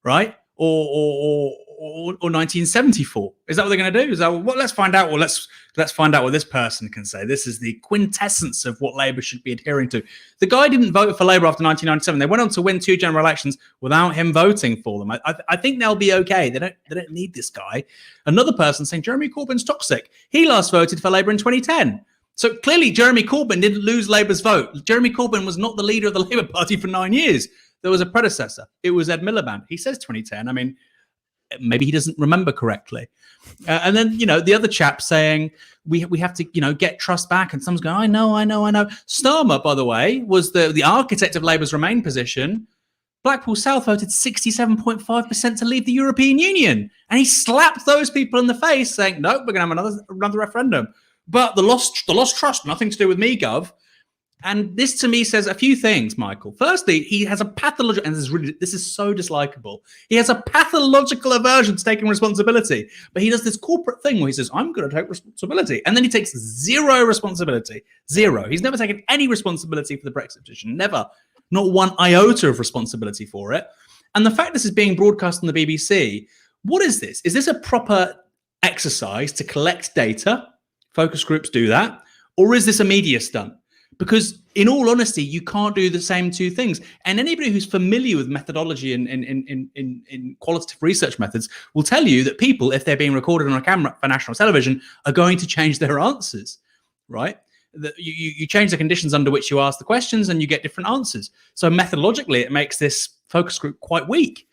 right? Or 1974? Is that what they're going to do? Is that what? Let's find out. Well, let's find out what this person can say. This is the quintessence of what Labour should be adhering to. The guy didn't vote for Labour after 1997. They went on to win 2 general elections without him voting for them. I think they'll be okay. They don't need this guy. Another person saying Jeremy Corbyn's toxic. He last voted for Labour in 2010. So clearly Jeremy Corbyn didn't lose Labour's vote. Jeremy Corbyn was not the leader of the Labour Party for 9 years. There was a predecessor. It was Ed Miliband. He says 2010. I mean, maybe he doesn't remember correctly. And then, the other chap saying we have to, get trust back. And someone's going, I know. Starmer, by the way, was the architect of Labour's Remain position. Blackpool South voted 67.5% to leave the European Union. And he slapped those people in the face saying, no, we're going to have another referendum. But the lost trust, nothing to do with me, Gov. And this to me says a few things, Michael. Firstly, he has a pathological, and this is so dislikable. He has a pathological aversion to taking responsibility. But he does this corporate thing where he says, I'm going to take responsibility. And then he takes zero responsibility. Zero. He's never taken any responsibility for the Brexit petition. Never. Not one iota of responsibility for it. And the fact this is being broadcast on the BBC, what is this? Is this a proper exercise to collect data? Focus groups do that. Or is this a media stunt? Because in all honesty, you can't do the same two things. And anybody who's familiar with methodology in qualitative research methods will tell you that people, if they're being recorded on a camera for national television, are going to change their answers, right? You change the conditions under which you ask the questions and you get different answers. So methodologically, it makes this focus group quite weak.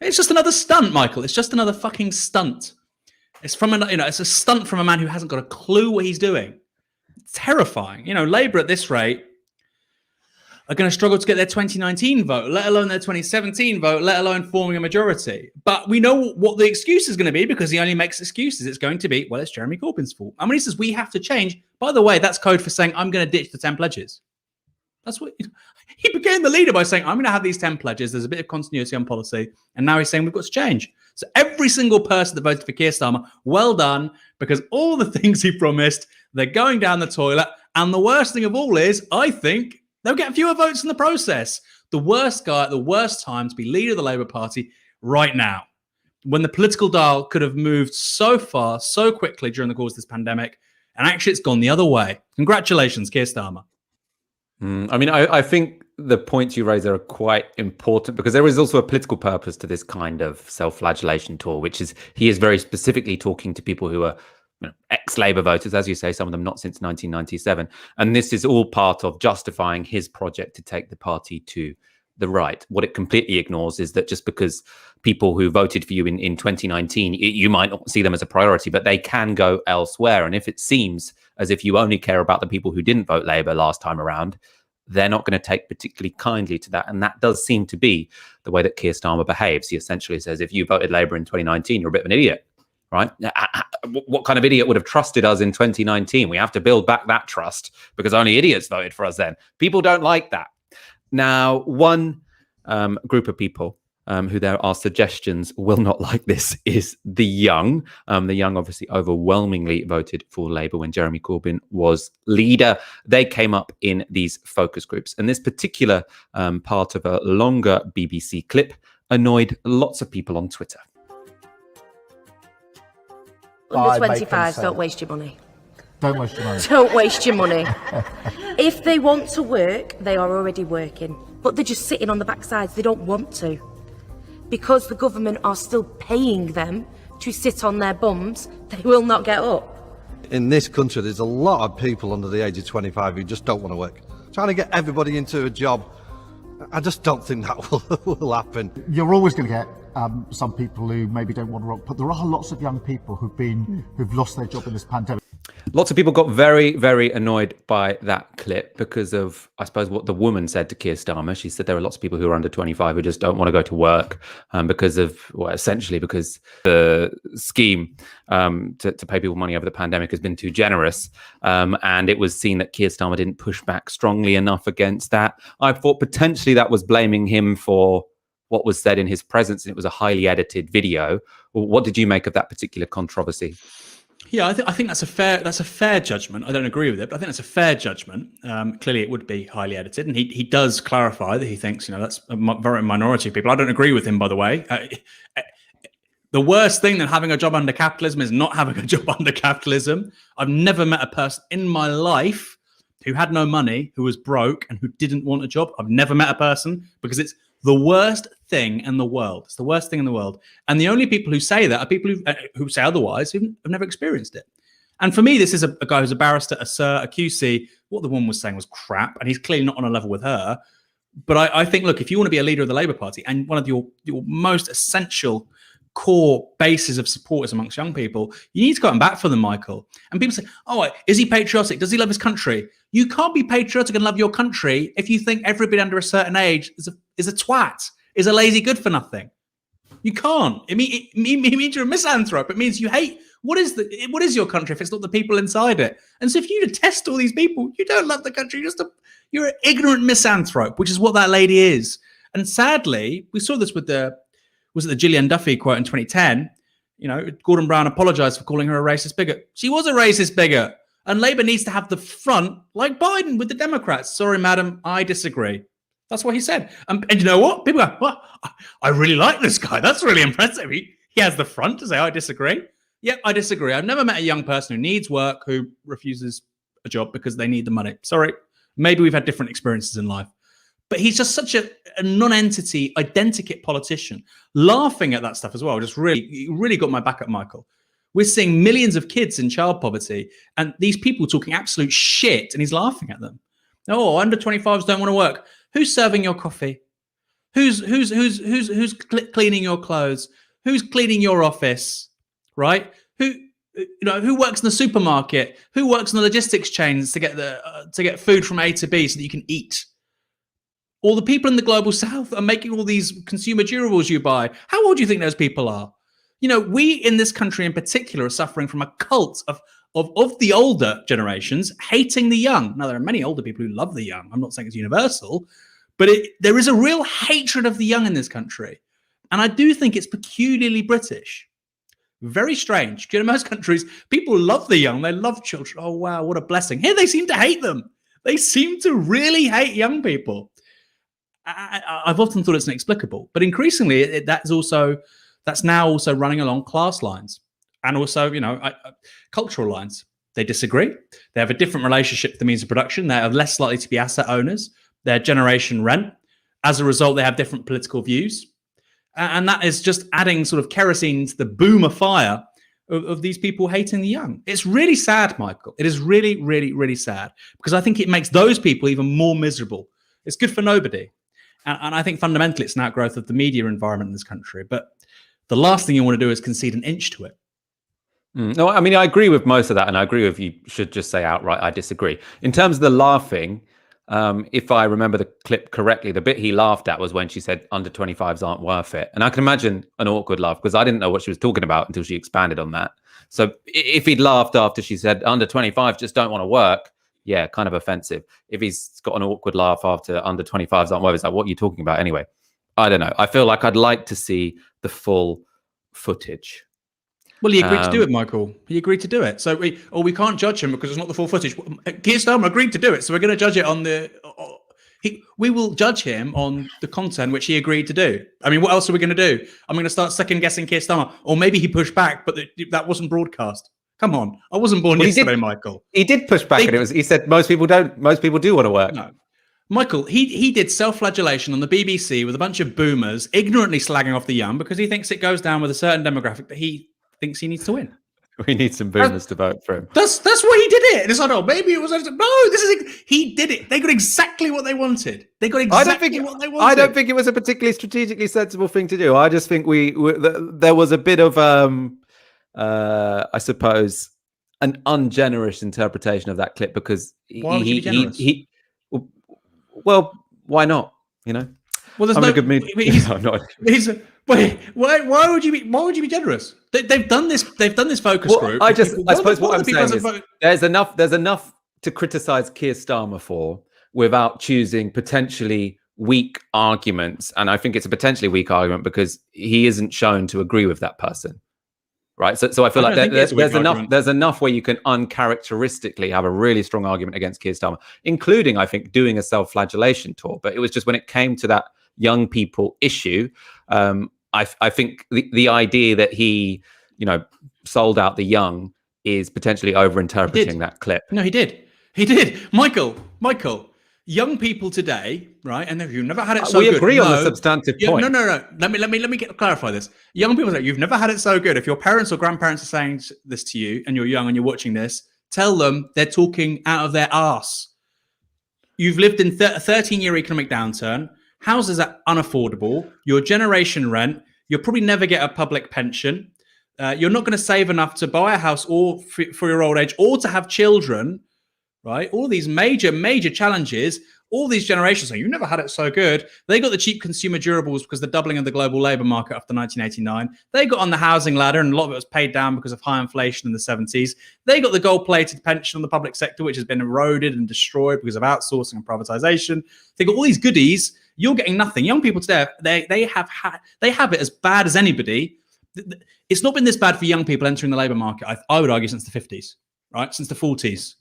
It's just another stunt, Michael. It's just another fucking stunt. It's it's a stunt from a man who hasn't got a clue what he's doing. Terrifying. Labour at this rate are going to struggle to get their 2019 vote, let alone their 2017 vote, let alone forming a majority. But we know what the excuse is going to be because he only makes excuses. It's going to be, well, it's Jeremy Corbyn's fault. And when he says we have to change, by the way, that's code for saying I'm going to ditch the 10 pledges. That's what he became the leader by saying, I'm going to have these 10 pledges. There's a bit of continuity on policy. And now he's saying we've got to change. So every single person that voted for Keir Starmer, well done, because all the things he promised, they're going down the toilet. And the worst thing of all is, I think they'll get fewer votes in the process. The worst guy at the worst time to be leader of the Labour Party right now, when the political dial could have moved so far, so quickly during the course of this pandemic. And actually, it's gone the other way. Congratulations, Keir Starmer. I mean, I think the points you raise are quite important, because there is also a political purpose to this kind of self-flagellation tour, which is he is very specifically talking to people who are ex-Labour voters, as you say, some of them not since 1997. And this is all part of justifying his project to take the party to the right. What it completely ignores is that just because people who voted for you in 2019, you might not see them as a priority, but they can go elsewhere. And if it seems as if you only care about the people who didn't vote Labour last time around, they're not going to take particularly kindly to that. And that does seem to be the way that Keir Starmer behaves. He essentially says, if you voted Labour in 2019, you're a bit of an idiot, right? What kind of idiot would have trusted us in 2019? We have to build back that trust because only idiots voted for us then. People don't like that. Now, one group of people who there are suggestions will not like this is the young. The young obviously overwhelmingly voted for Labour when Jeremy Corbyn was leader. They came up in these focus groups. And this particular part of a longer BBC clip annoyed lots of people on Twitter. Under 25s, don't waste your money. Don't waste your money. Don't waste your money. If they want to work, they are already working. But they're just sitting on the backsides. They don't want to. Because the government are still paying them to sit on their bums, they will not get up. In this country, there's a lot of people under the age of 25 who just don't want to work. Trying to get everybody into a job, I just don't think that will happen. You're always going to get some people who maybe don't want to work, but there are lots of young people who've lost their job in this pandemic. Lots of people got very, very annoyed by that clip because of, I suppose, what the woman said to Keir Starmer. She said there are lots of people who are under 25 who just don't want to go to work because of, well, essentially because the scheme to pay people money over the pandemic has been too generous. And it was seen that Keir Starmer didn't push back strongly enough against that. I thought potentially that was blaming him for what was said in his presence, and it was a highly edited video. What did you make of that particular controversy? Yeah, I think that's a fair judgment. I don't agree with it, but I think that's a fair judgment. Clearly, it would be highly edited, and he does clarify that he thinks, that's a very minority of people. I don't agree with him, by the way. The worst thing than having a job under capitalism is not having a job under capitalism. I've never met a person in my life who had no money, who was broke, and who didn't want a job. I've never met a person, because it's the worst thing in the world. It's the worst thing in the world. And the only people who say that are people who say otherwise, who have never experienced it. And for me, this is a guy who's a barrister, a sir, a QC. What the woman was saying was crap, and he's clearly not on a level with her. But I think, look, if you want to be a leader of the Labour Party, and one of your most essential core bases of support is amongst young people, you need to go and back for them, Michael. And people say, oh, is he patriotic? Does he love his country? You can't be patriotic and love your country if you think everybody under a certain age is a twat, is a lazy good for nothing. You can't. It means you're a misanthrope. It means you hate. What is your country if it's not the people inside it? And so if you detest all these people, you don't love the country. You're an ignorant misanthrope, which is what that lady is. And sadly, we saw this with the Gillian Duffy quote in 2010. Gordon Brown apologized for calling her a racist bigot. She was a racist bigot. And Labour needs to have the front, like Biden with the Democrats. Sorry, madam, I disagree. That's what he said. And you know what? People go, well, I really like this guy. That's really impressive. He has the front to say, I disagree. Yep, I disagree. I've never met a young person who needs work who refuses a job because they need the money. Sorry. Maybe we've had different experiences in life. But he's just such a non-entity, identikit politician, laughing at that stuff as well. Just really got my back up, Michael. We're seeing millions of kids in child poverty, and these people talking absolute shit, and he's laughing at them. Oh, under 25s don't want to work. Who's serving your coffee? Who's cleaning your clothes? Who's cleaning your office? Right? Who works in the supermarket? Who works in the logistics chains to get food from A to B so that you can eat? All the people in the global south are making all these consumer durables you buy. How old do you think those people are? We in this country in particular are suffering from a cult of the older generations hating the young. Now, there are many older people who love the young. I'm not saying it's universal, but there is a real hatred of the young in this country. And I do think it's peculiarly British. Very strange. Most countries, people love the young. They love children. Oh, wow, what a blessing. Here, they seem to hate them. They seem to really hate young people. I've often thought it's inexplicable, but increasingly that's now also running along class lines and also, cultural lines. They disagree. They have a different relationship to the means of production. They are less likely to be asset owners. their generation rent. As a result, they have different political views. And that is just adding sort of kerosene to the boomer fire of these people hating the young. It's really sad, Michael. It is really, really, really sad, because I think it makes those people even more miserable. It's good for nobody. And I think fundamentally it's an outgrowth of the media environment in this country. But the last thing you want to do is concede an inch to it. No, I mean, I agree with most of that. And I agree with you should just say outright, I disagree. In terms of the laughing, if I remember the clip correctly, the bit he laughed at was when she said under 25s aren't worth it. And I can imagine an awkward laugh, because I didn't know what she was talking about until she expanded on that. So if he'd laughed after she said under 25s just don't want to work, yeah, kind of offensive. If he's got an awkward laugh after under 25s aren't worth it, it's like, what are you talking about anyway? I don't know. I feel like I'd like to see the full footage. Well, he agreed to do it, Michael. He agreed to do it. So we can't judge him because it's not the full footage. Keir Starmer agreed to do it, so we're going to judge it on the. We will judge him on the content which he agreed to do. I mean, what else are we going to do? I'm going to start second guessing Keir Starmer, or maybe he pushed back, but that wasn't broadcast. Come on, I wasn't born yesterday, Michael. He did push back, and he said most people don't. Most people do want to work. No. Michael, he did self-flagellation on the BBC with a bunch of boomers ignorantly slagging off the young because he thinks it goes down with a certain demographic that he thinks he needs to win. We need some boomers to vote for him. That's why he did it. And it's like, oh, maybe it was. No, he did it. They got exactly what they wanted. They got exactly what they wanted. I don't think it was a particularly strategically sensible thing to do. I just think there was a bit of, I suppose, an ungenerous interpretation of that clip, because why would you be generous? Well, why not? You know, well, there's I'm no. in a good mood. Why would you be? Why would you be generous? They've done this. They've done this focus group. I suppose what I'm saying is there's enough to criticize Keir Starmer for without choosing potentially weak arguments. And I think it's a potentially weak argument because he isn't shown to agree with that person. Right. So I feel like there's enough where you can uncharacteristically have a really strong argument against Keir Starmer, including, I think, doing a self-flagellation tour. But it was just when it came to that young people issue, I think the idea that he, sold out the young is potentially over-interpreting that clip. No, he did. Michael, young people today, right? And you've never had it so good. We agree on the substantive point. No. Let me clarify this. Young people say you've never had it so good. If your parents or grandparents are saying this to you and you're young and you're watching this, tell them they're talking out of their arse. You've lived in a 13-year economic downturn. Houses are unaffordable. Your generation rent. You'll probably never get a public pension. You're not going to save enough to buy a house or for your old age or to have children. Right? All these major challenges, all these generations say, you've never had it so good. They got the cheap consumer durables because the doubling of the global labor market after 1989. They got on the housing ladder, and a lot of it was paid down because of high inflation in the 70s. They got the gold-plated pension on the public sector, which has been eroded and destroyed because of outsourcing and privatization. They got all these goodies. You're getting nothing. Young people today, they have it as bad as anybody. It's not been this bad for young people entering the labor market, I would argue, since the 50s, right? Since the 40s.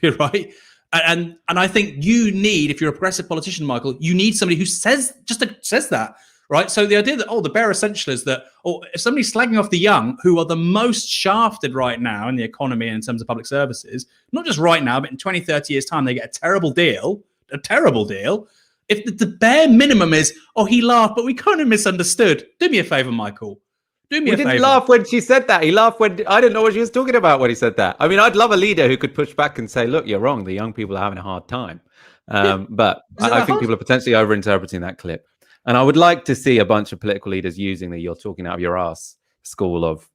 Right, and I think you need, if you're a progressive politician, Michael, you need somebody who says that, right? So the idea that the bare essential is that, if somebody's slagging off the young, who are the most shafted right now in the economy in terms of public services, not just right now, but in 20, 30 years' time, they get a terrible deal. If the bare minimum is, he laughed, but we kind of misunderstood. Do me a favor, Michael. We didn't laugh when she said that. He laughed when I didn't know what she was talking about when he said that. I mean, I'd love a leader who could push back and say, look, you're wrong. The young people are having a hard time. But I think people are potentially overinterpreting that clip. And I would like to see a bunch of political leaders using the "you're talking out of your ass" school of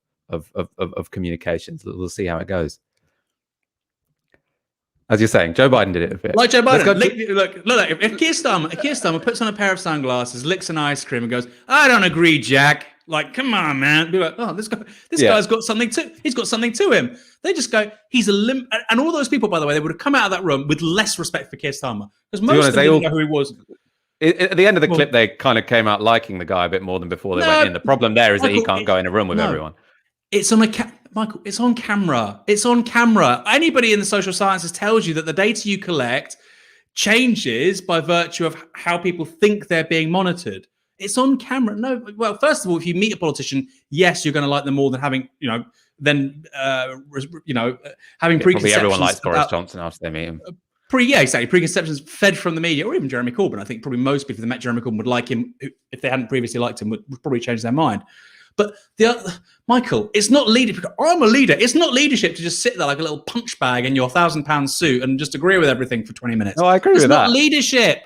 communications. We'll see how it goes. As you're saying, Joe Biden did it a bit. Like Joe Biden. Look, if Keir Starmer puts on a pair of sunglasses, licks an ice cream and goes, I don't agree, Jack. Like, come on, man. Be like, this guy's got something he's got something to him. They just go, he's a limp. And all those people, by the way, they would have come out of that room with less respect for Keir Starmer. Because most of them didn't know who he was. At the end of the clip, they kind of came out liking the guy a bit more than before they went in. The problem there is that he can't go in a room with everyone. It's on Michael, it's on camera. It's on camera. Anybody in the social sciences tells you that the data you collect changes by virtue of how people think they're being monitored. It's on camera. No, well, first of all, if you meet a politician, yes, you're going to like them more than having, having preconceptions. Probably everyone likes Boris Johnson after they meet him. preconceptions fed from the media, or even Jeremy Corbyn. I think probably most people that met Jeremy Corbyn would like him, if they hadn't previously liked him, would probably change their mind. But Michael, it's not leadership. I'm a leader. It's not leadership to just sit there like a little punch bag in your £1,000 suit and just agree with everything for 20 minutes. No, I agree with that. It's not leadership.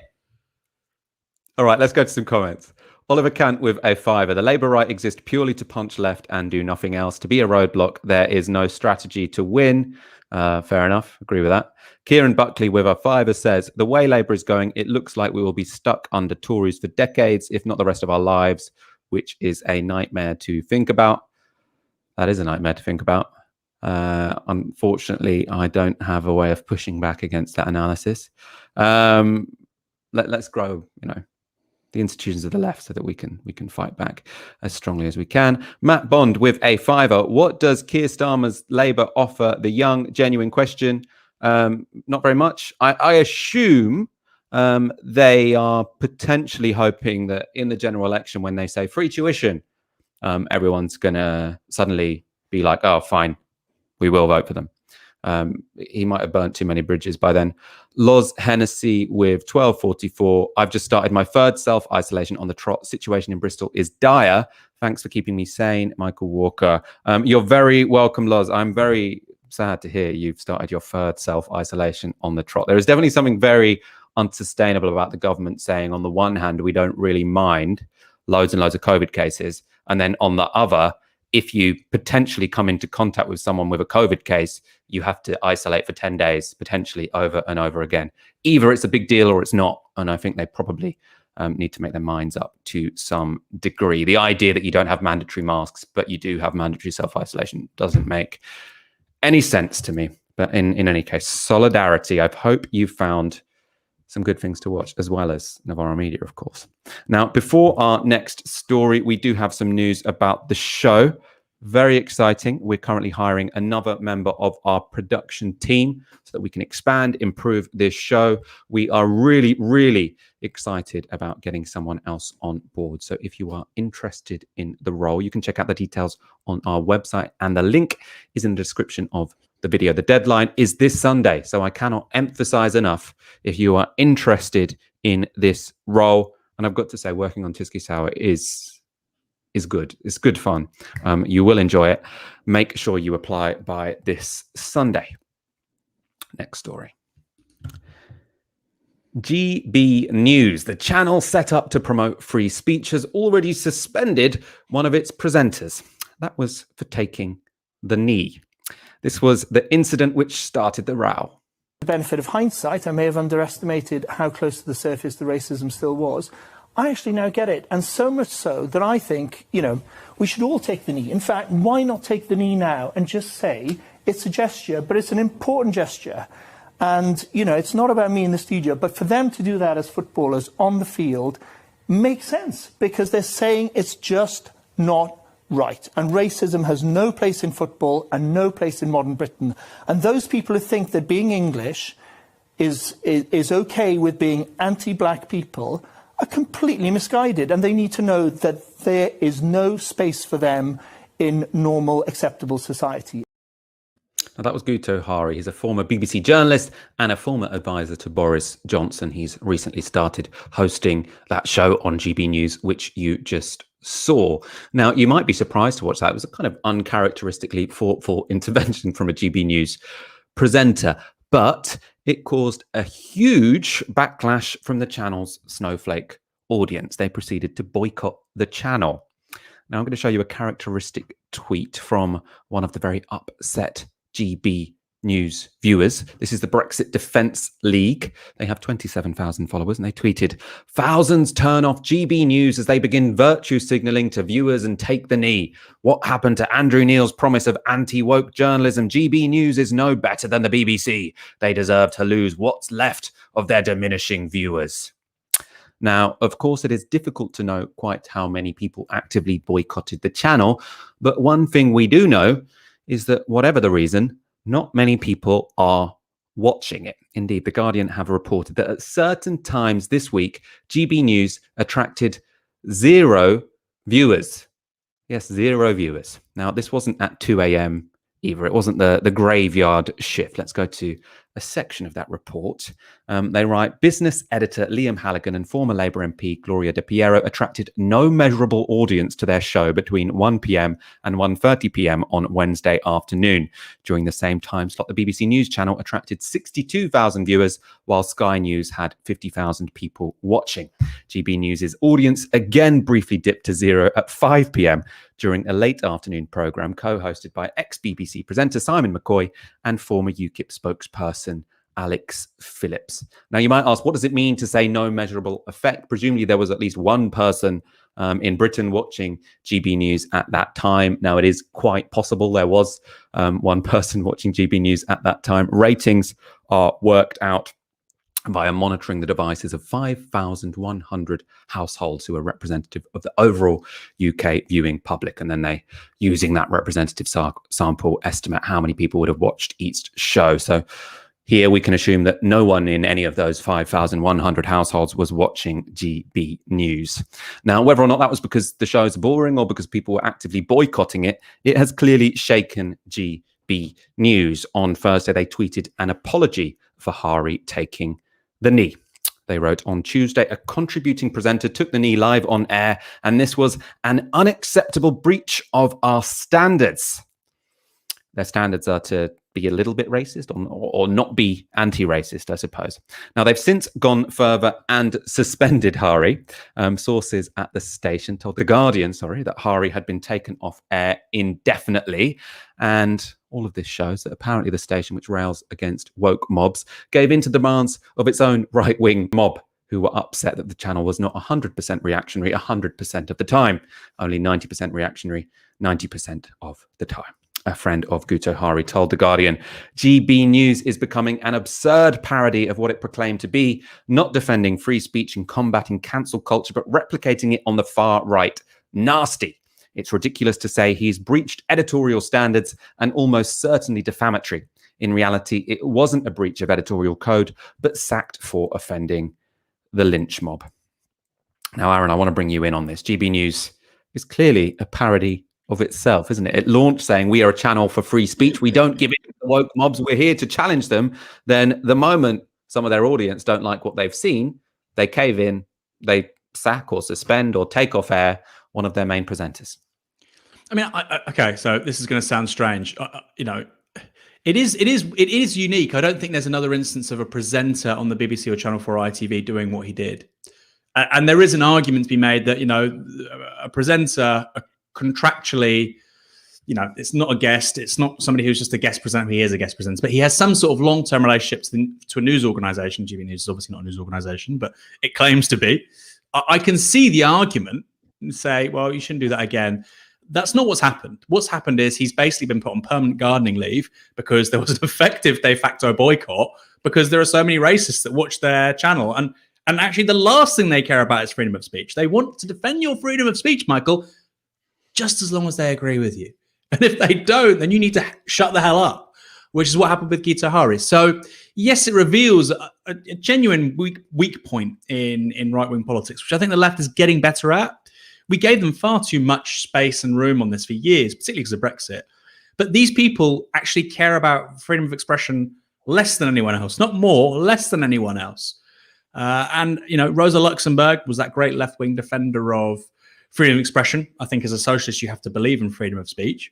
All right, let's go to some comments. Oliver Kant with a fiver. The Labour right exists purely to punch left and do nothing else. To be a roadblock, there is no strategy to win. Fair enough. Agree with that. Kieran Buckley with a fiver says, the way Labour is going, it looks like we will be stuck under Tories for decades, if not the rest of our lives, which is a nightmare to think about. That is a nightmare to think about. Unfortunately, I don't have a way of pushing back against that analysis. Let's grow, the institutions of the left so that we can fight back as strongly as we can. Matt Bond with a fiver. What does Keir Starmer's Labour offer the young? Genuine question. Not very much. I assume they are potentially hoping that in the general election, when they say free tuition, everyone's going to suddenly be like, oh, fine, we will vote for them. He might have burnt too many bridges by then. Loz Hennessy with 1244. I've just started my third self-isolation on the trot. Situation in Bristol is dire. Thanks for keeping me sane, Michael Walker. You're very welcome, Loz. I'm very sad to hear you've started your third self-isolation on the trot. There is definitely something very unsustainable about the government saying, on the one hand, we don't really mind loads and loads of COVID cases. And then on the other, if you potentially come into contact with someone with a COVID case, you have to isolate for 10 days, potentially over and over again. Either it's a big deal or it's not. And I think they probably need to make their minds up to some degree. The idea that you don't have mandatory masks, but you do have mandatory self-isolation doesn't make any sense to me. But in any case, solidarity. I hope you found some good things to watch, as well as Novara Media, of course. Now, before our next story, we do have some news about the show. Very exciting. We're currently hiring another member of our production team so that we can expand, improve this show. We are really, really excited about getting someone else on board. So if you are interested in the role, you can check out the details on our website, and the link is in the description of the video. The deadline is this Sunday, so I cannot emphasize enough, if you are interested in this role. And I've got to say, working on Tysky Sour is good. It's good fun. You will enjoy it. Make sure you apply by this Sunday. Next story. GB News, the channel set up to promote free speech, has already suspended one of its presenters. That was for taking the knee. This was the incident which started the row. The benefit of hindsight, I may have underestimated how close to the surface the racism still was. I actually now get it, and so much so that I think, we should all take the knee. In fact, why not take the knee now and just say it's a gesture, but it's an important gesture. And, it's not about me in the studio, but for them to do that as footballers on the field makes sense, because they're saying it's just not right. And racism has no place in football and no place in modern Britain. And those people who think that being English is okay with being anti-black people are completely misguided. And they need to know that there is no space for them in normal, acceptable society. Now, that was Guto Hari. He's a former BBC journalist and a former advisor to Boris Johnson. He's recently started hosting that show on GB News, which you just saw. Now, you might be surprised to watch that. It was a kind of uncharacteristically thoughtful intervention from a GB News presenter, but it caused a huge backlash from the channel's snowflake audience. They proceeded to boycott the channel. Now, I'm going to show you a characteristic tweet from one of the very upset GB News viewers. This is the Brexit Defence League. They have 27,000 followers, and they tweeted, "Thousands turn off GB News as they begin virtue signalling to viewers and take the knee. What happened to Andrew Neil's promise of anti-woke journalism? GB News is no better than the BBC. They deserve to lose what's left of their diminishing viewers." Now, of course, it is difficult to know quite how many people actively boycotted the channel, but one thing we do know is that whatever the reason, not many people are watching it. Indeed, The Guardian have reported that at certain times this week, GB News attracted 0 viewers. Yes, 0 viewers. Now, this wasn't at 2 a.m. either. It wasn't the graveyard shift. Let's go to a section of that report. They write, business editor Liam Halligan and former Labour MP Gloria De Piero attracted no measurable audience to their show between 1 p.m. and 1:30 p.m. on Wednesday afternoon. During the same time slot, the BBC News channel attracted 62,000 viewers, while Sky News had 50,000 people watching. GB News' audience again briefly dipped to zero at 5 p.m. during a late afternoon programme co-hosted by ex-BBC presenter Simon McCoy and former UKIP spokesperson Alex Phillips. Now, you might ask, what does it mean to say no measurable effect? Presumably there was at least one person in Britain watching GB News at that time. Now, it is quite possible there was one person watching GB News at that time. Ratings are worked out via monitoring the devices of 5,100 households who are representative of the overall UK viewing public. And then they, using that representative sample, estimate how many people would have watched each show. So here we can assume that no one in any of those 5,100 households was watching GB News. Now, whether or not that was because the show is boring or because people were actively boycotting it, it has clearly shaken GB News. On Thursday, they tweeted an apology for Hari taking the knee. They wrote, on Tuesday, a contributing presenter took the knee live on air, and this was an unacceptable breach of our standards. Their standards are to be a little bit racist or not be anti-racist, I suppose. Now, they've since gone further and suspended Hari. Sources at the station told The Guardian, that Hari had been taken off air indefinitely. And all of this shows that apparently the station, which rails against woke mobs, gave in to demands of its own right-wing mob, who were upset that the channel was not 100% reactionary 100% of the time, only 90% reactionary 90% of the time. A friend of Guto Hari told The Guardian, GB News is becoming an absurd parody of what it proclaimed to be, not defending free speech and combating cancel culture, but replicating it on the far right. Nasty. It's ridiculous to say he's breached editorial standards and almost certainly defamatory. In reality, it wasn't a breach of editorial code, but sacked for offending the lynch mob. Now, Aaron, I want to bring you in on this. GB News is clearly a parody of itself, isn't it? It launched saying we are a channel for free speech. We don't give it to the woke mobs. We're here to challenge them. Then the moment some of their audience don't like what they've seen, they cave in, they sack or suspend or take off air one of their main presenters. I mean, okay, so this is going to sound strange. It is unique. I don't think there's another instance of a presenter on the BBC or Channel 4 ITV doing what he did. And there is an argument to be made that, a presenter contractually, it's not a guest. It's not somebody who's just a guest presenter. He is a guest presenter, but he has some sort of long-term relationship to a news organization. GB News is obviously not a news organization, but it claims to be. I can see the argument and say, well, you shouldn't do that again. That's not what's happened. What's happened is he's basically been put on permanent gardening leave because there was an effective de facto boycott because there are so many racists that watch their channel. And actually the last thing they care about is freedom of speech. They want to defend your freedom of speech, Michael, just as long as they agree with you. And if they don't, then you need to shut the hell up, which is what happened with Guto Hari. So yes, it reveals a genuine weak point in right-wing politics, which I think the left is getting better at. We gave them far too much space and room on this for years, particularly because of Brexit. But these people actually care about freedom of expression less than anyone else, not more, less than anyone else. And Rosa Luxemburg was that great left-wing defender of freedom of expression. I think as a socialist, you have to believe in freedom of speech.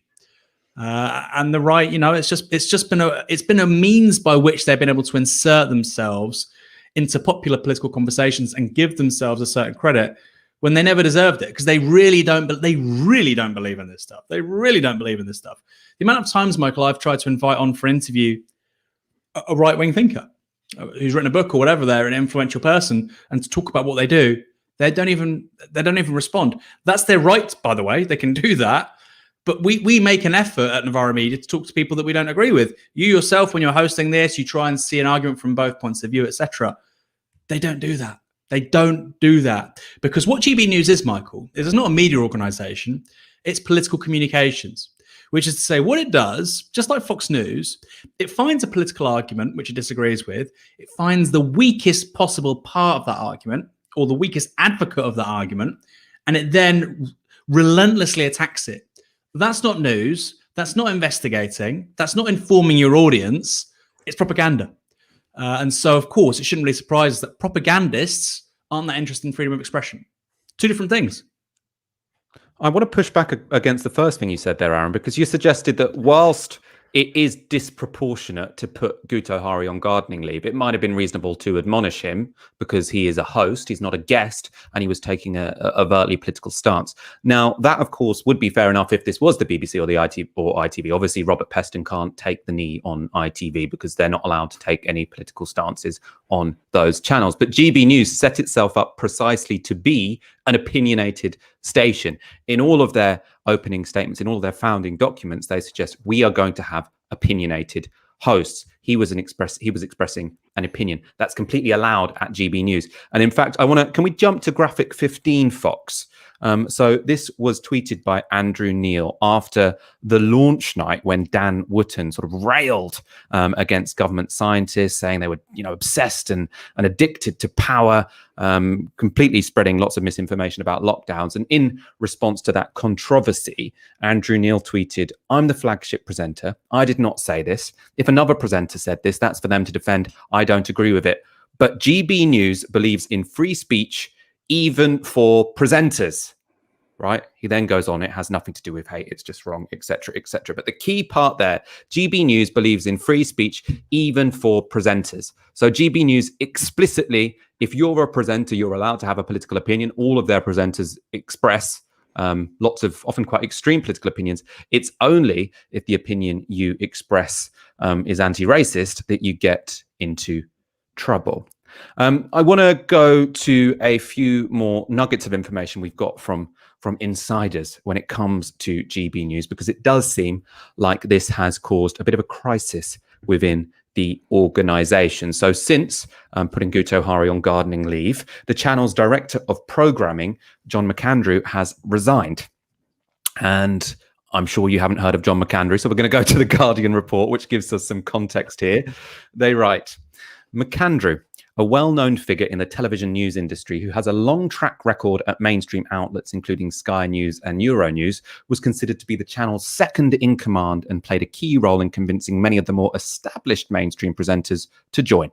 And the right, it's been a means by which they've been able to insert themselves into popular political conversations and give themselves a certain credit when they never deserved it, because they really don't believe in this stuff. They really don't believe in this stuff. The amount of times, Michael, I've tried to invite on for interview a right-wing thinker who's written a book or whatever, they're an influential person, and to talk about what they do, they don't even respond. That's their right, by the way. They can do that. But we make an effort at Novara Media to talk to people that we don't agree with. You yourself, when you're hosting this, you try and see an argument from both points of view, etc. They don't do that. They don't do that. Because what GB News is, Michael, is it's not a media organization. It's political communications, which is to say what it does, just like Fox News, it finds a political argument which it disagrees with. It finds the weakest possible part of that argument or the weakest advocate of that argument, and it then relentlessly attacks it. That's not news. That's not investigating. That's not informing your audience. It's propaganda. And so, of course, it shouldn't really surprise us that propagandists aren't that interested in freedom of expression. Two different things. I want to push back against the first thing you said there, Aaron, because you suggested that whilst it is disproportionate to put Guto Hari on gardening leave, it might have been reasonable to admonish him because he is a host, he's not a guest, and he was taking a overtly political stance. Now, that, of course, would be fair enough if this was the BBC or the ITV. Obviously, Robert Peston can't take the knee on ITV because they're not allowed to take any political stances on those channels. But GB News set itself up precisely to be an opinionated station. In all of their opening statements, in all of their founding documents, they suggest we are going to have opinionated hosts. He was expressing an opinion. That's completely allowed at GB News. And in fact, can we jump to graphic 15, Fox? So this was tweeted by Andrew Neil after the launch night when Dan Wootton sort of railed against government scientists, saying they were, obsessed and addicted to power, completely spreading lots of misinformation about lockdowns. And in response to that controversy, Andrew Neil tweeted, "I'm the flagship presenter. I did not say this. If another presenter said this, that's for them to defend. I don't agree with it. But GB News believes in free speech, even for presenters." Right? He then goes on, it has nothing to do with hate, it's just wrong, etc., etc. But the key part there, GB News believes in free speech, even for presenters. So GB News explicitly, if you're a presenter, you're allowed to have a political opinion. All of their presenters express lots of often quite extreme political opinions. It's only if the opinion you express is anti-racist that you get into trouble. I want to go to a few more nuggets of information we've got from insiders when it comes to GB News, because it does seem like this has caused a bit of a crisis within the organisation. So since putting Guto Hari on gardening leave, the channel's director of programming, John McAndrew, has resigned. And I'm sure you haven't heard of John McAndrew, so we're going to go to the Guardian report, which gives us some context here. They write, McAndrew, a well-known figure in the television news industry who has a long track record at mainstream outlets, including Sky News and Euronews, was considered to be the channel's second in command and played a key role in convincing many of the more established mainstream presenters to join.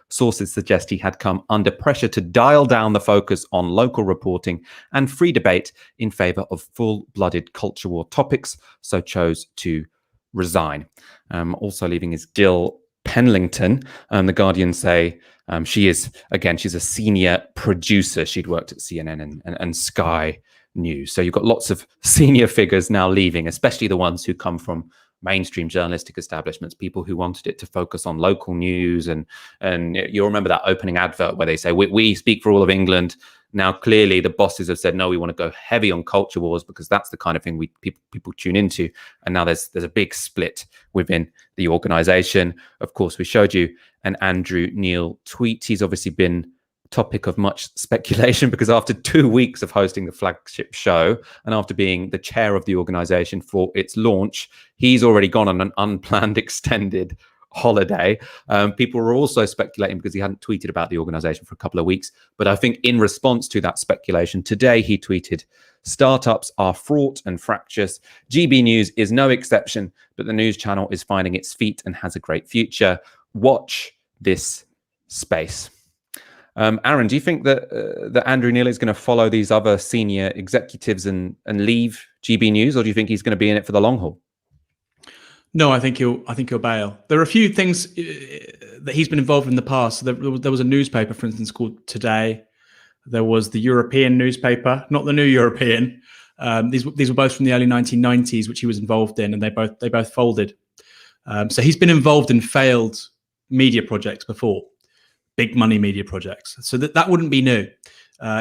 Sources suggest he had come under pressure to dial down the focus on local reporting and free debate in favour of full-blooded culture war topics, so chose to resign. Also leaving is Jill Penlington. The Guardian say she's a senior producer. She'd worked at CNN and Sky News. So you've got lots of senior figures now leaving, especially the ones who come from mainstream journalistic establishments, people who wanted it to focus on local news. And you'll remember that opening advert where they say, we speak for all of England. Now, clearly, the bosses have said, no, we want to go heavy on culture wars because that's the kind of thing people tune into. And now there's a big split within the organisation. Of course, we showed you an Andrew Neil tweet. He's obviously been topic of much speculation because after 2 weeks of hosting the flagship show and after being the chair of the organisation for its launch, he's already gone on an unplanned extended holiday. People were also speculating because he hadn't tweeted about the organisation for a couple of weeks. But I think in response to that speculation, today he tweeted, "Startups are fraught and fractious. GB News is no exception, but the news channel is finding its feet and has a great future. Watch this space." Aaron, do you think that Andrew Neil is going to follow these other senior executives and leave GB News, or do you think he's going to be in it for the long haul? No, I think he'll bail. There are a few things that he's been involved in the past. There was a newspaper, for instance, called Today. There was the European newspaper, not the New European. These were both from the early 1990s, which he was involved in, and they both folded. So he's been involved in failed media projects before, big money media projects. So that wouldn't be new.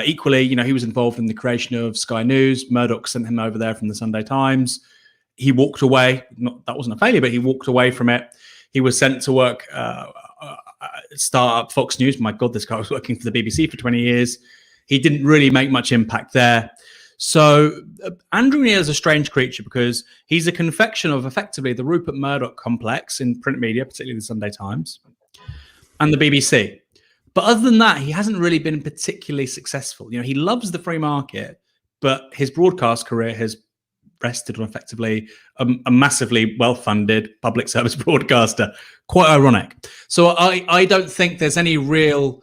Equally, he was involved in the creation of Sky News. Murdoch sent him over there from the Sunday Times. He walked away. That wasn't a failure, but he walked away from it. He was sent to work, start up Fox News. My God, this guy was working for the BBC for 20 years. He didn't really make much impact there. So Andrew Neil is a strange creature because he's a confection of effectively the Rupert Murdoch complex in print media, particularly the Sunday Times, and the BBC. But other than that, he hasn't really been particularly successful. He loves the free market, but his broadcast career has rested on effectively a massively well-funded public service broadcaster. Quite ironic. So I don't think there's any real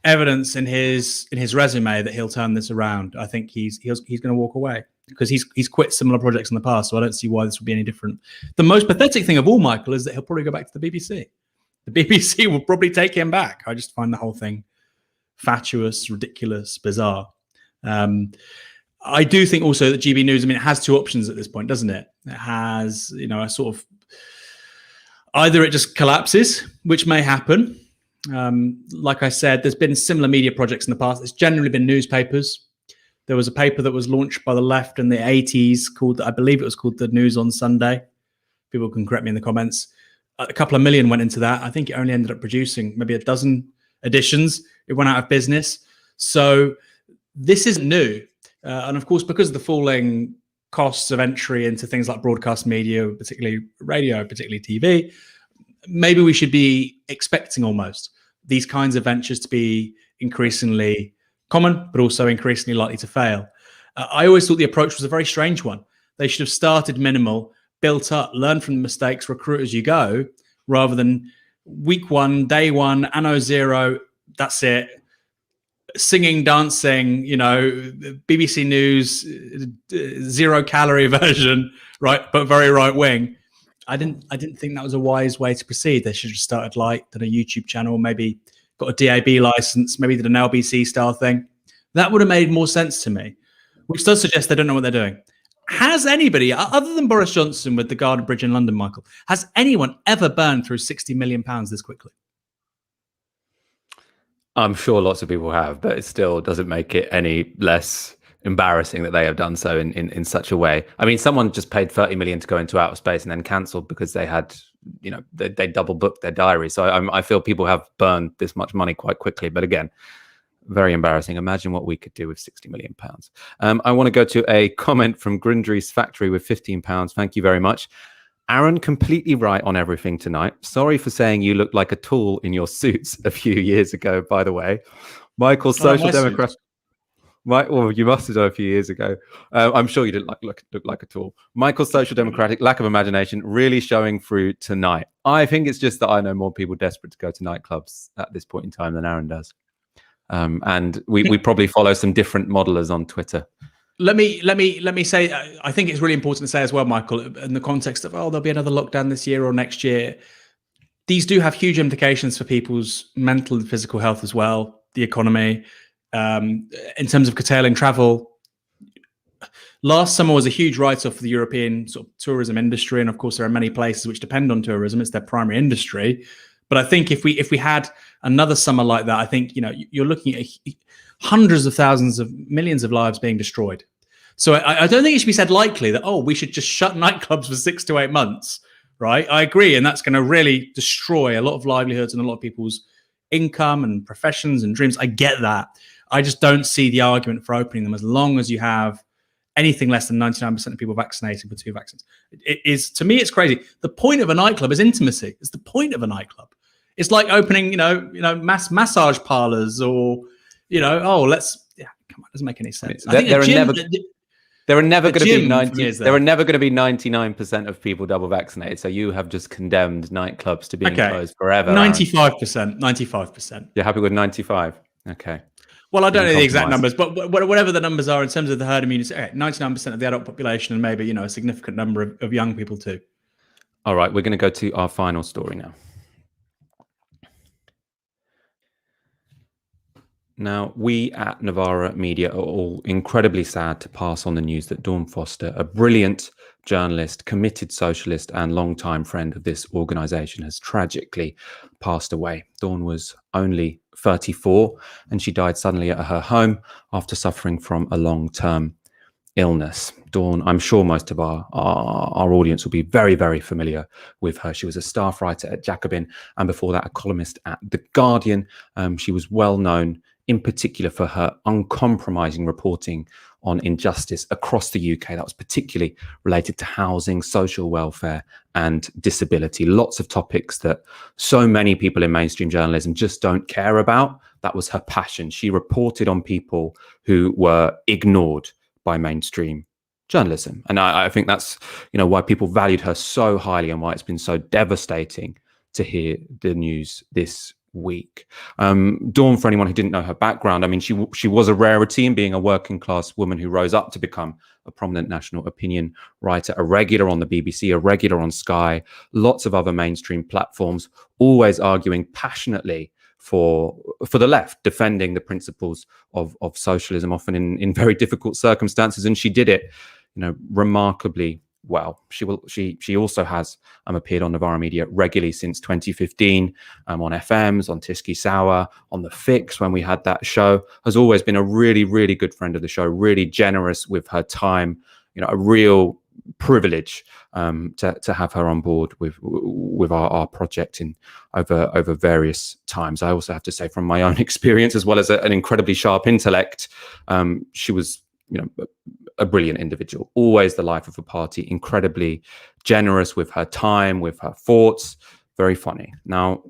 evidence in his resume that he'll turn this around. I think he's going to walk away because he's quit similar projects in the past. So I don't see why this would be any different. The most pathetic thing of all, Michael, is that he'll probably go back to the BBC. The BBC will probably take him back. I just find the whole thing fatuous, ridiculous, bizarre. I do think also that GB News, I mean, it has two options at this point, doesn't it? It has, a sort of, either it just collapses, which may happen. Like I said, there's been similar media projects in the past. It's generally been newspapers. There was a paper that was launched by the left in the 80s called, I believe it was called The News on Sunday. People can correct me in the comments. A couple of million went into that. I think it only ended up producing maybe a dozen editions. It went out of business. So this isn't new. And of course, because of the falling costs of entry into things like broadcast media, particularly radio, particularly TV, maybe we should be expecting almost these kinds of ventures to be increasingly common, but also increasingly likely to fail. I always thought the approach was a very strange one. They should have started minimal, built up, learn from the mistakes, recruit as you go, rather than week one, day one, anno zero, that's it. Singing, dancing, BBC News, 0 calorie version, right? But very right wing. I didn't think that was a wise way to proceed. They should have started did a YouTube channel, maybe got a DAB license, maybe did an LBC style thing. That would have made more sense to me, which does suggest they don't know what they're doing. Has anybody, other than Boris Johnson with the Garden Bridge in London, Michael, has anyone ever burned through £60 million this quickly? I'm sure lots of people have, but it still doesn't make it any less embarrassing that they have done so in such a way. I mean, someone just paid 30 million to go into outer space and then cancelled because they had, they double booked their diary. So I feel people have burned this much money quite quickly. But again, very embarrassing. Imagine what we could do with £60 million. I want to go to a comment from Grindry's Factory with £15. Thank you very much. Aaron, completely right on everything tonight. Sorry for saying you looked like a tool in your suits a few years ago, by the way. Michael, Social Democrat. Well, you must have done a few years ago. I'm sure you didn't look like a tool. Michael, Social Democratic, lack of imagination, really showing through tonight. I think it's just that I know more people desperate to go to nightclubs at this point in time than Aaron does. And we probably follow some different modelers on Twitter. Let me say, I think it's really important to say as well, Michael, in the context of, there'll be another lockdown this year or next year. These do have huge implications for people's mental and physical health as well, the economy. In terms of curtailing travel, last summer was a huge write-off for the European sort of tourism industry. And of course, there are many places which depend on tourism. It's their primary industry. But I think if we had another summer like that, I think, you're looking at hundreds of thousands of millions of lives being destroyed. So I don't think it should be said lightly that, we should just shut nightclubs for 6 to 8 months, right? I agree. And that's going to really destroy a lot of livelihoods and a lot of people's income and professions and dreams. I get that. I just don't see the argument for opening them as long as you have anything less than 99% of people vaccinated with 2 vaccines. It is, to me, it's crazy. The point of a nightclub is intimacy. It's the point of a nightclub. It's like opening, mass massage parlors or, come on, it doesn't make any sense. There are never going to be 99% of people double vaccinated. So you have just condemned nightclubs to being closed forever. 95%. You're happy with 95? Okay. Well, I don't know the exact numbers, but whatever the numbers are in terms of the herd immunity, 99% of the adult population and maybe, a significant number of young people too. All right, we're going to go to our final story now. Now, we at Novara Media are all incredibly sad to pass on the news that Dawn Foster, a brilliant journalist, committed socialist and longtime friend of this organisation, has tragically passed away. Dawn was only 34 and she died suddenly at her home after suffering from a long-term illness. Dawn, I'm sure most of our audience will be very, very familiar with her. She was a staff writer at Jacobin and before that a columnist at The Guardian. She was well known in particular for her uncompromising reporting on injustice across the UK. That was particularly related to housing, social welfare and disability. Lots of topics that so many people in mainstream journalism just don't care about. That was her passion. She reported on people who were ignored by mainstream journalism. And I think that's, why people valued her so highly and why it's been so devastating to hear the news this week. Dawn, for anyone who didn't know her background, I mean, she was a rarity in being a working class woman who rose up to become a prominent national opinion writer, a regular on the BBC, a regular on Sky, lots of other mainstream platforms, always arguing passionately for the left, defending the principles of socialism, often in very difficult circumstances. And she did it, remarkably well. She also has appeared on Novara Media regularly since 2015, on FMs, on Tysky Sour, on The Fix when we had that show. Has always been a really, really good friend of the show, really generous with her time, a real privilege to have her on board with our project over various times. I also have to say, from my own experience, as well as an incredibly sharp intellect, she was a brilliant individual, always the life of a party, incredibly generous with her time, with her thoughts, very funny. Now,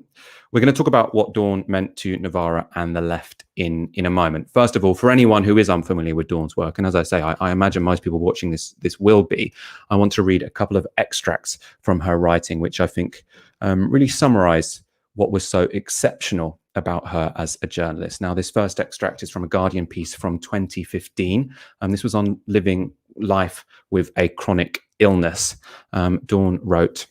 we're going to talk about what Dawn meant to Novara and the left in a moment. First of all, for anyone who is unfamiliar with Dawn's work, and as I say, I imagine most people watching this will be, I want to read a couple of extracts from her writing, which I think really summarize what was so exceptional about her as a journalist. Now, this first extract is from a Guardian piece from 2015, and this was on living life with a chronic illness. Dawn wrote,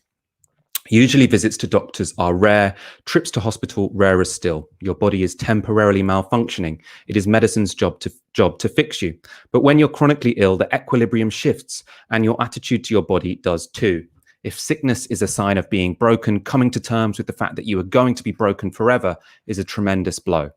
"Usually visits to doctors are rare, trips to hospital rarer still. Your body is temporarily malfunctioning. It is medicine's job to fix you. But when you're chronically ill, the equilibrium shifts and your attitude to your body does too. If sickness is a sign of being broken, coming to terms with the fact that you are going to be broken forever is a tremendous blow.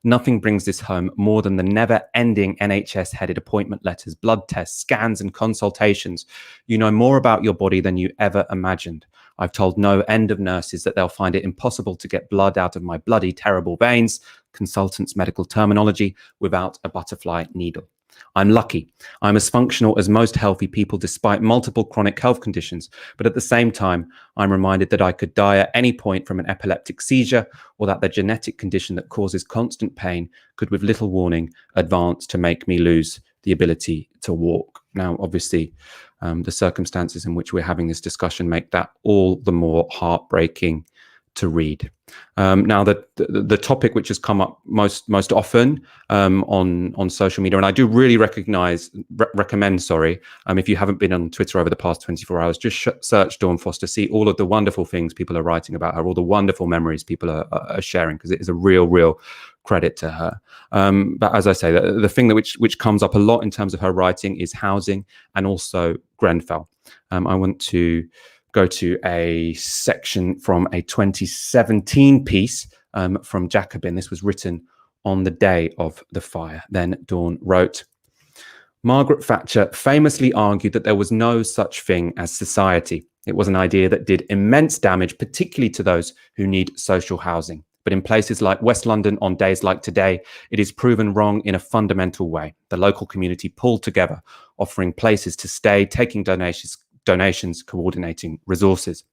Nothing brings this home more than the never-ending NHS-headed appointment letters, blood tests, scans, and consultations. You know more about your body than you ever imagined. I've told no end of nurses that they'll find it impossible to get blood out of my bloody, terrible veins, consultants' medical terminology, without a butterfly needle. I'm lucky. I'm as functional as most healthy people despite multiple chronic health conditions. But at the same time, I'm reminded that I could die at any point from an epileptic seizure, or that the genetic condition that causes constant pain could, with little warning, advance to make me lose the ability to walk." Now, obviously, the circumstances in which we're having this discussion make that all the more heartbreaking to read. Now, the topic which has come up most often on social media, and I do really recommend, if you haven't been on Twitter over the past 24 hours, just search Dawn Foster, see all of the wonderful things people are writing about her, all the wonderful memories people are sharing, because it is a real credit to her. But as I say, the thing that which comes up a lot in terms of her writing is housing and also Grenfell. I want to go to a section from a 2017 piece from Jacobin. This was written on the day of the fire. Then Dawn wrote, "Margaret Thatcher famously argued that there was no such thing as society. It was an idea that did immense damage, particularly to those who need social housing. But in places like West London on days like today, it is proven wrong in a fundamental way. The local community pulled together, offering places to stay, taking donations, coordinating resources.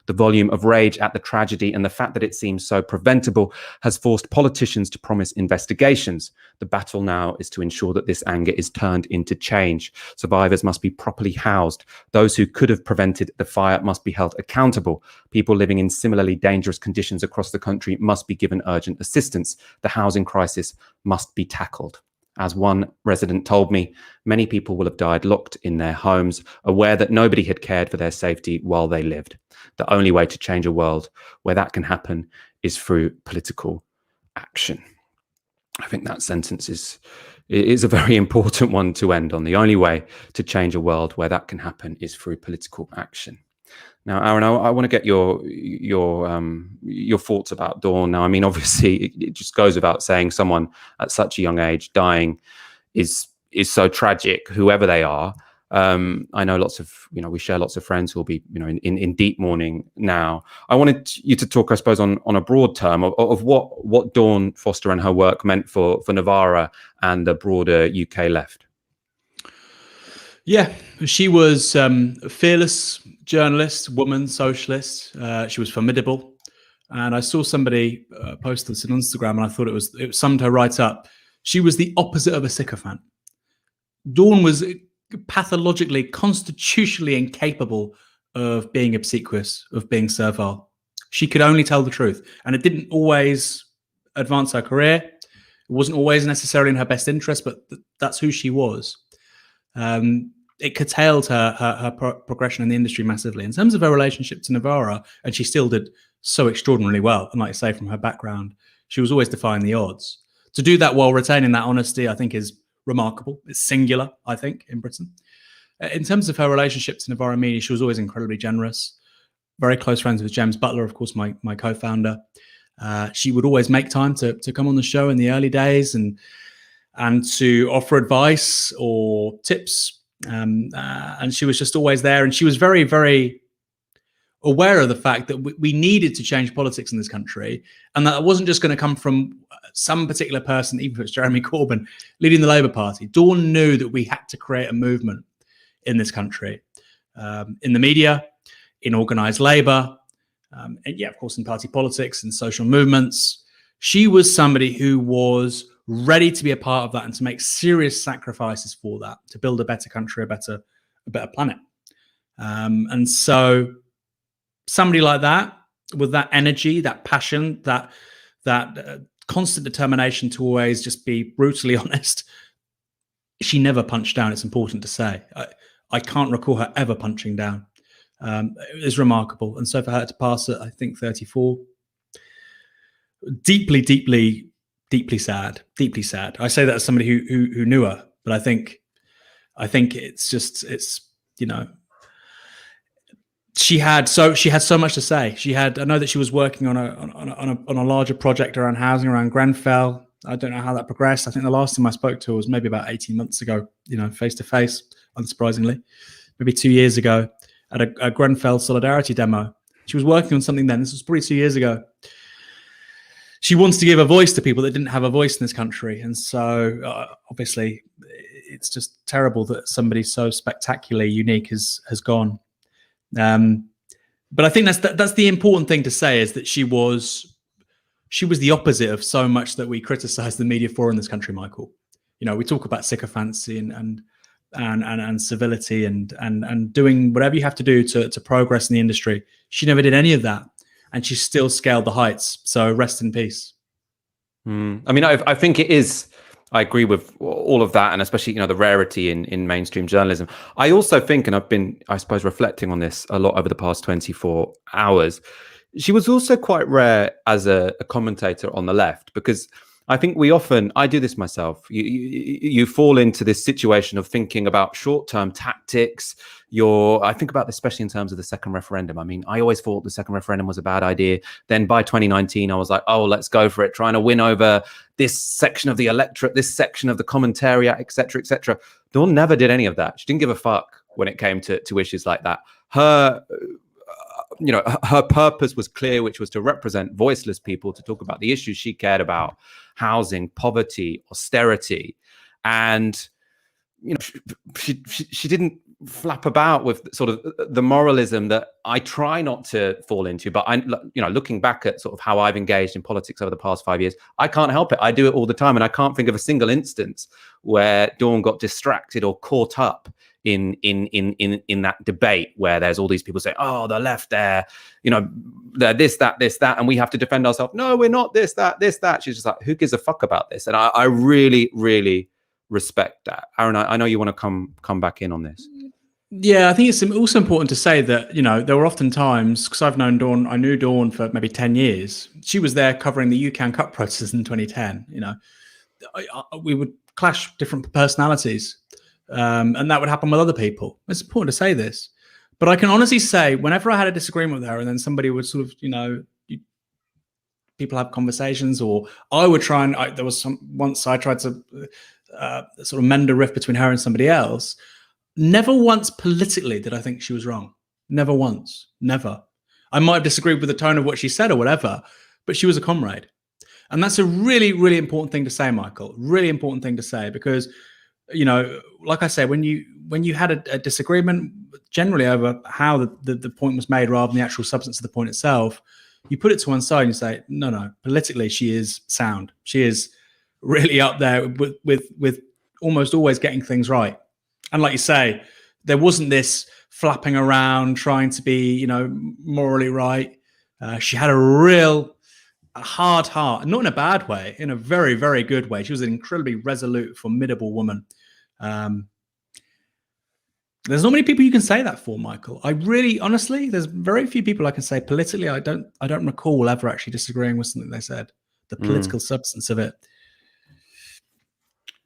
The volume of rage at the tragedy and the fact that it seems so preventable has forced politicians to promise investigations. The battle now is to ensure that this anger is turned into change. Survivors must be properly housed. Those who could have prevented the fire must be held accountable. People living in similarly dangerous conditions across the country must be given urgent assistance. The housing crisis must be tackled. As one resident told me, many people will have died locked in their homes, aware that nobody had cared for their safety while they lived. The only way to change a world where that can happen is through political action." I think that sentence is a very important one to end on. The only way to change a world where that can happen is through political action. Now, Aaron, I want to get your thoughts about Dawn. Now, I mean, obviously, it just goes without saying, someone at such a young age dying is so tragic, whoever they are. I know we share lots of friends who will be, in deep mourning now. I wanted you to talk, I suppose, on a broad term of what Dawn Foster and her work meant for Novara and the broader UK left. Yeah, she was a fearless journalist, woman, socialist. She was formidable. And I saw somebody post this on Instagram, and I thought it summed her right up. She was the opposite of a sycophant. Dawn was pathologically, constitutionally incapable of being obsequious, of being servile. She could only tell the truth, and it didn't always advance her career. It wasn't always necessarily in her best interest, but that's who she was. It curtailed her progression in the industry massively. In terms of her relationship to Novara, and she still did so extraordinarily well, and like I say, from her background, she was always defying the odds. To do that while retaining that honesty, I think, is remarkable. It's singular, I think, in Britain. In terms of her relationship to Novara Media, she was always incredibly generous. Very close friends with James Butler, of course, my co-founder. She would always make time to come on the show in the early days and to offer advice or tips. And she was just always there. And she was very, very aware of the fact that we needed to change politics in this country, and that it wasn't just going to come from some particular person, even if it's Jeremy Corbyn leading the Labour Party. Dawn knew that we had to create a movement in this country, in the media, in organised labour, and yeah, of course, in party politics and social movements. She was somebody who was ready to be a part of that and to make serious sacrifices for that, to build a better country, a better planet. And so somebody like that, with that energy, that passion, that constant determination to always just be brutally honest, she never punched down. It's important to say. I can't recall her ever punching down. It was remarkable. And so for her to pass at, I think, 34, deeply, deeply, deeply sad. Deeply sad. I say that as somebody who knew her, but I think it's you know, she had so much to say. I know that she was working on a larger project around housing around Grenfell. I don't know how that progressed. I think the last time I spoke to her was maybe about 18 months ago, you know, face to face, unsurprisingly, maybe 2 years ago at a Grenfell Solidarity demo. She was working on something then. This was probably 2 years ago. She wants to give a voice to people that didn't have a voice in this country. And so obviously it's just terrible that somebody so spectacularly unique has gone. But I think that's the important thing to say, is that she was the opposite of so much that we criticize the media for in this country, Michael. You know, we talk about sycophancy and civility and doing whatever you have to do to progress in the industry. She never did any of that, and she still scaled the heights. So rest in peace. I mean, I think it is. I agree with all of that, and especially, you know, the rarity in mainstream journalism. I also think, and I've been, I suppose, reflecting on this a lot over the past 24 hours, she was also quite rare as a commentator on the left, because I think I do this myself. You fall into this situation of thinking about short-term tactics. I think about this especially in terms of the second referendum. I mean, I always thought the second referendum was a bad idea. Then by 2019, I was like, oh, let's go for it, trying to win over this section of the electorate, this section of the commentariat, etc., etc. Dawn never did any of that. She didn't give a fuck when it came to issues like that. Her purpose was clear, which was to represent voiceless people, to talk about the issues she cared about: housing, poverty, austerity. And, you know, she didn't flap about with sort of the moralism that I try not to fall into. But looking back at sort of how I've engaged in politics over the past 5 years, I can't help it. I do it all the time, and I can't think of a single instance where Dawn got distracted or caught up in that debate where there's all these people saying, oh, the left, they're this, that, and we have to defend ourselves. No, we're not this, that. She's just like, who gives a fuck about this? And I really, really respect that. Aaron, I know you want to come back in on this. Yeah, I think it's also important to say that, you know, there were often times, because I knew Dawn for maybe 10 years. She was there covering the UCAN Cup protests in 2010. You know, we would clash different personalities. And that would happen with other people. It's important to say this, but I can honestly say, whenever I had a disagreement with her, and then somebody would sort of, you know, people have conversations, or I would try and there was once I tried to sort of mend a rift between her and somebody else. Never once politically did I think she was wrong. Never once. Never. I might have disagreed with the tone of what she said or whatever, but she was a comrade, and that's a really, really important thing to say, Michael. Really important thing to say, because, you know, like I say, when you had a disagreement generally over how the point was made rather than the actual substance of the point itself, you put it to one side and you say, no, politically she is sound. She is really up there with almost always getting things right. And like you say, there wasn't this flapping around trying to be, morally right. She had a real hard heart, not in a bad way, in a very, very good way. She was an incredibly resolute, formidable woman. There's not many people you can say that for, Michael. I really, honestly, there's very few people I can say politically. I don't recall ever actually disagreeing with something they said. The political substance of it.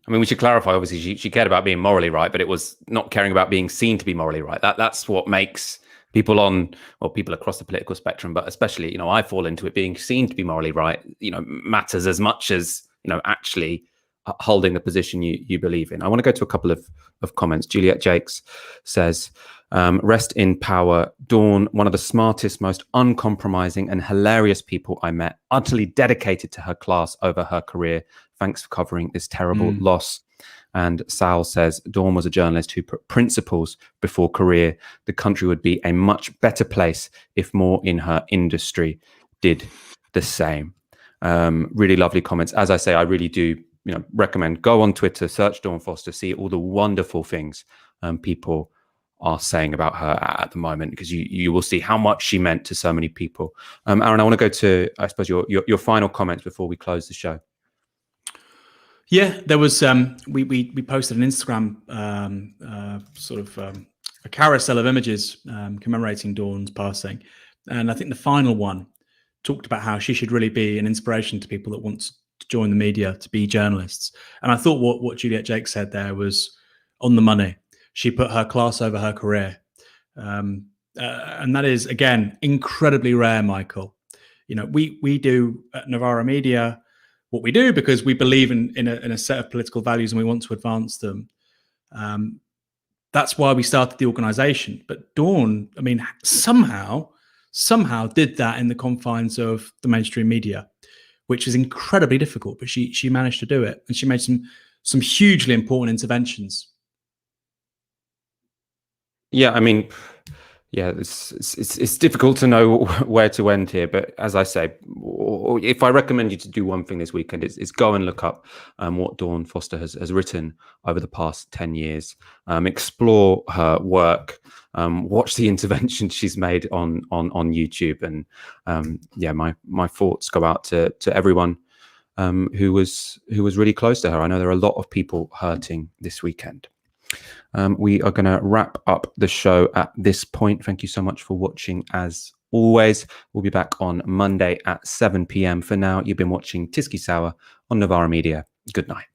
I mean, we should clarify, obviously, she cared about being morally right, but it was not caring about being seen to be morally right. That's what makes people people across the political spectrum, but especially, I fall into it, being seen to be morally right, matters as much as, actually holding the position you believe in. I want to go to a couple of comments. Juliet Jakes says, rest in power, Dawn, one of the smartest, most uncompromising and hilarious people I met, utterly dedicated to her class over her career. Thanks for covering this terrible loss. And Sal says, Dawn was a journalist who put principles before career. The country would be a much better place if more in her industry did the same. Really lovely comments. As I say, I really do recommend, go on Twitter, search Dawn Foster, see all the wonderful things people are saying about her at the moment, because you will see how much she meant to so many people. Aaron, I want to go to, I suppose, your final comments before we close the show. Yeah, there was we posted an Instagram a carousel of images commemorating Dawn's passing, and I think the final one talked about how she should really be an inspiration to people that want to join the media, to be journalists. And I thought what Juliet Jake said there was on the money. She put her class over her career, and that is, again, incredibly rare, Michael. We do at Novara Media what we do because we believe in a set of political values and we want to advance them. That's why we started the organization. But Dawn, I mean, somehow did that in the confines of the mainstream media, which is incredibly difficult, but she managed to do it. And she made some hugely important interventions. Yeah, I mean, yeah, it's difficult to know where to end here, but as I say, if I recommend you to do one thing this weekend, it's go and look up what Dawn Foster has written over the past 10 years. Explore her work, watch the interventions she's made on YouTube, and my thoughts go out to everyone who was really close to her. I know there are a lot of people hurting this weekend. We are going to wrap up the show at this point. Thank you so much for watching. As always, we'll be back on Monday at 7 p.m. For now, you've been watching Tysky Sour on Novara Media. Good night.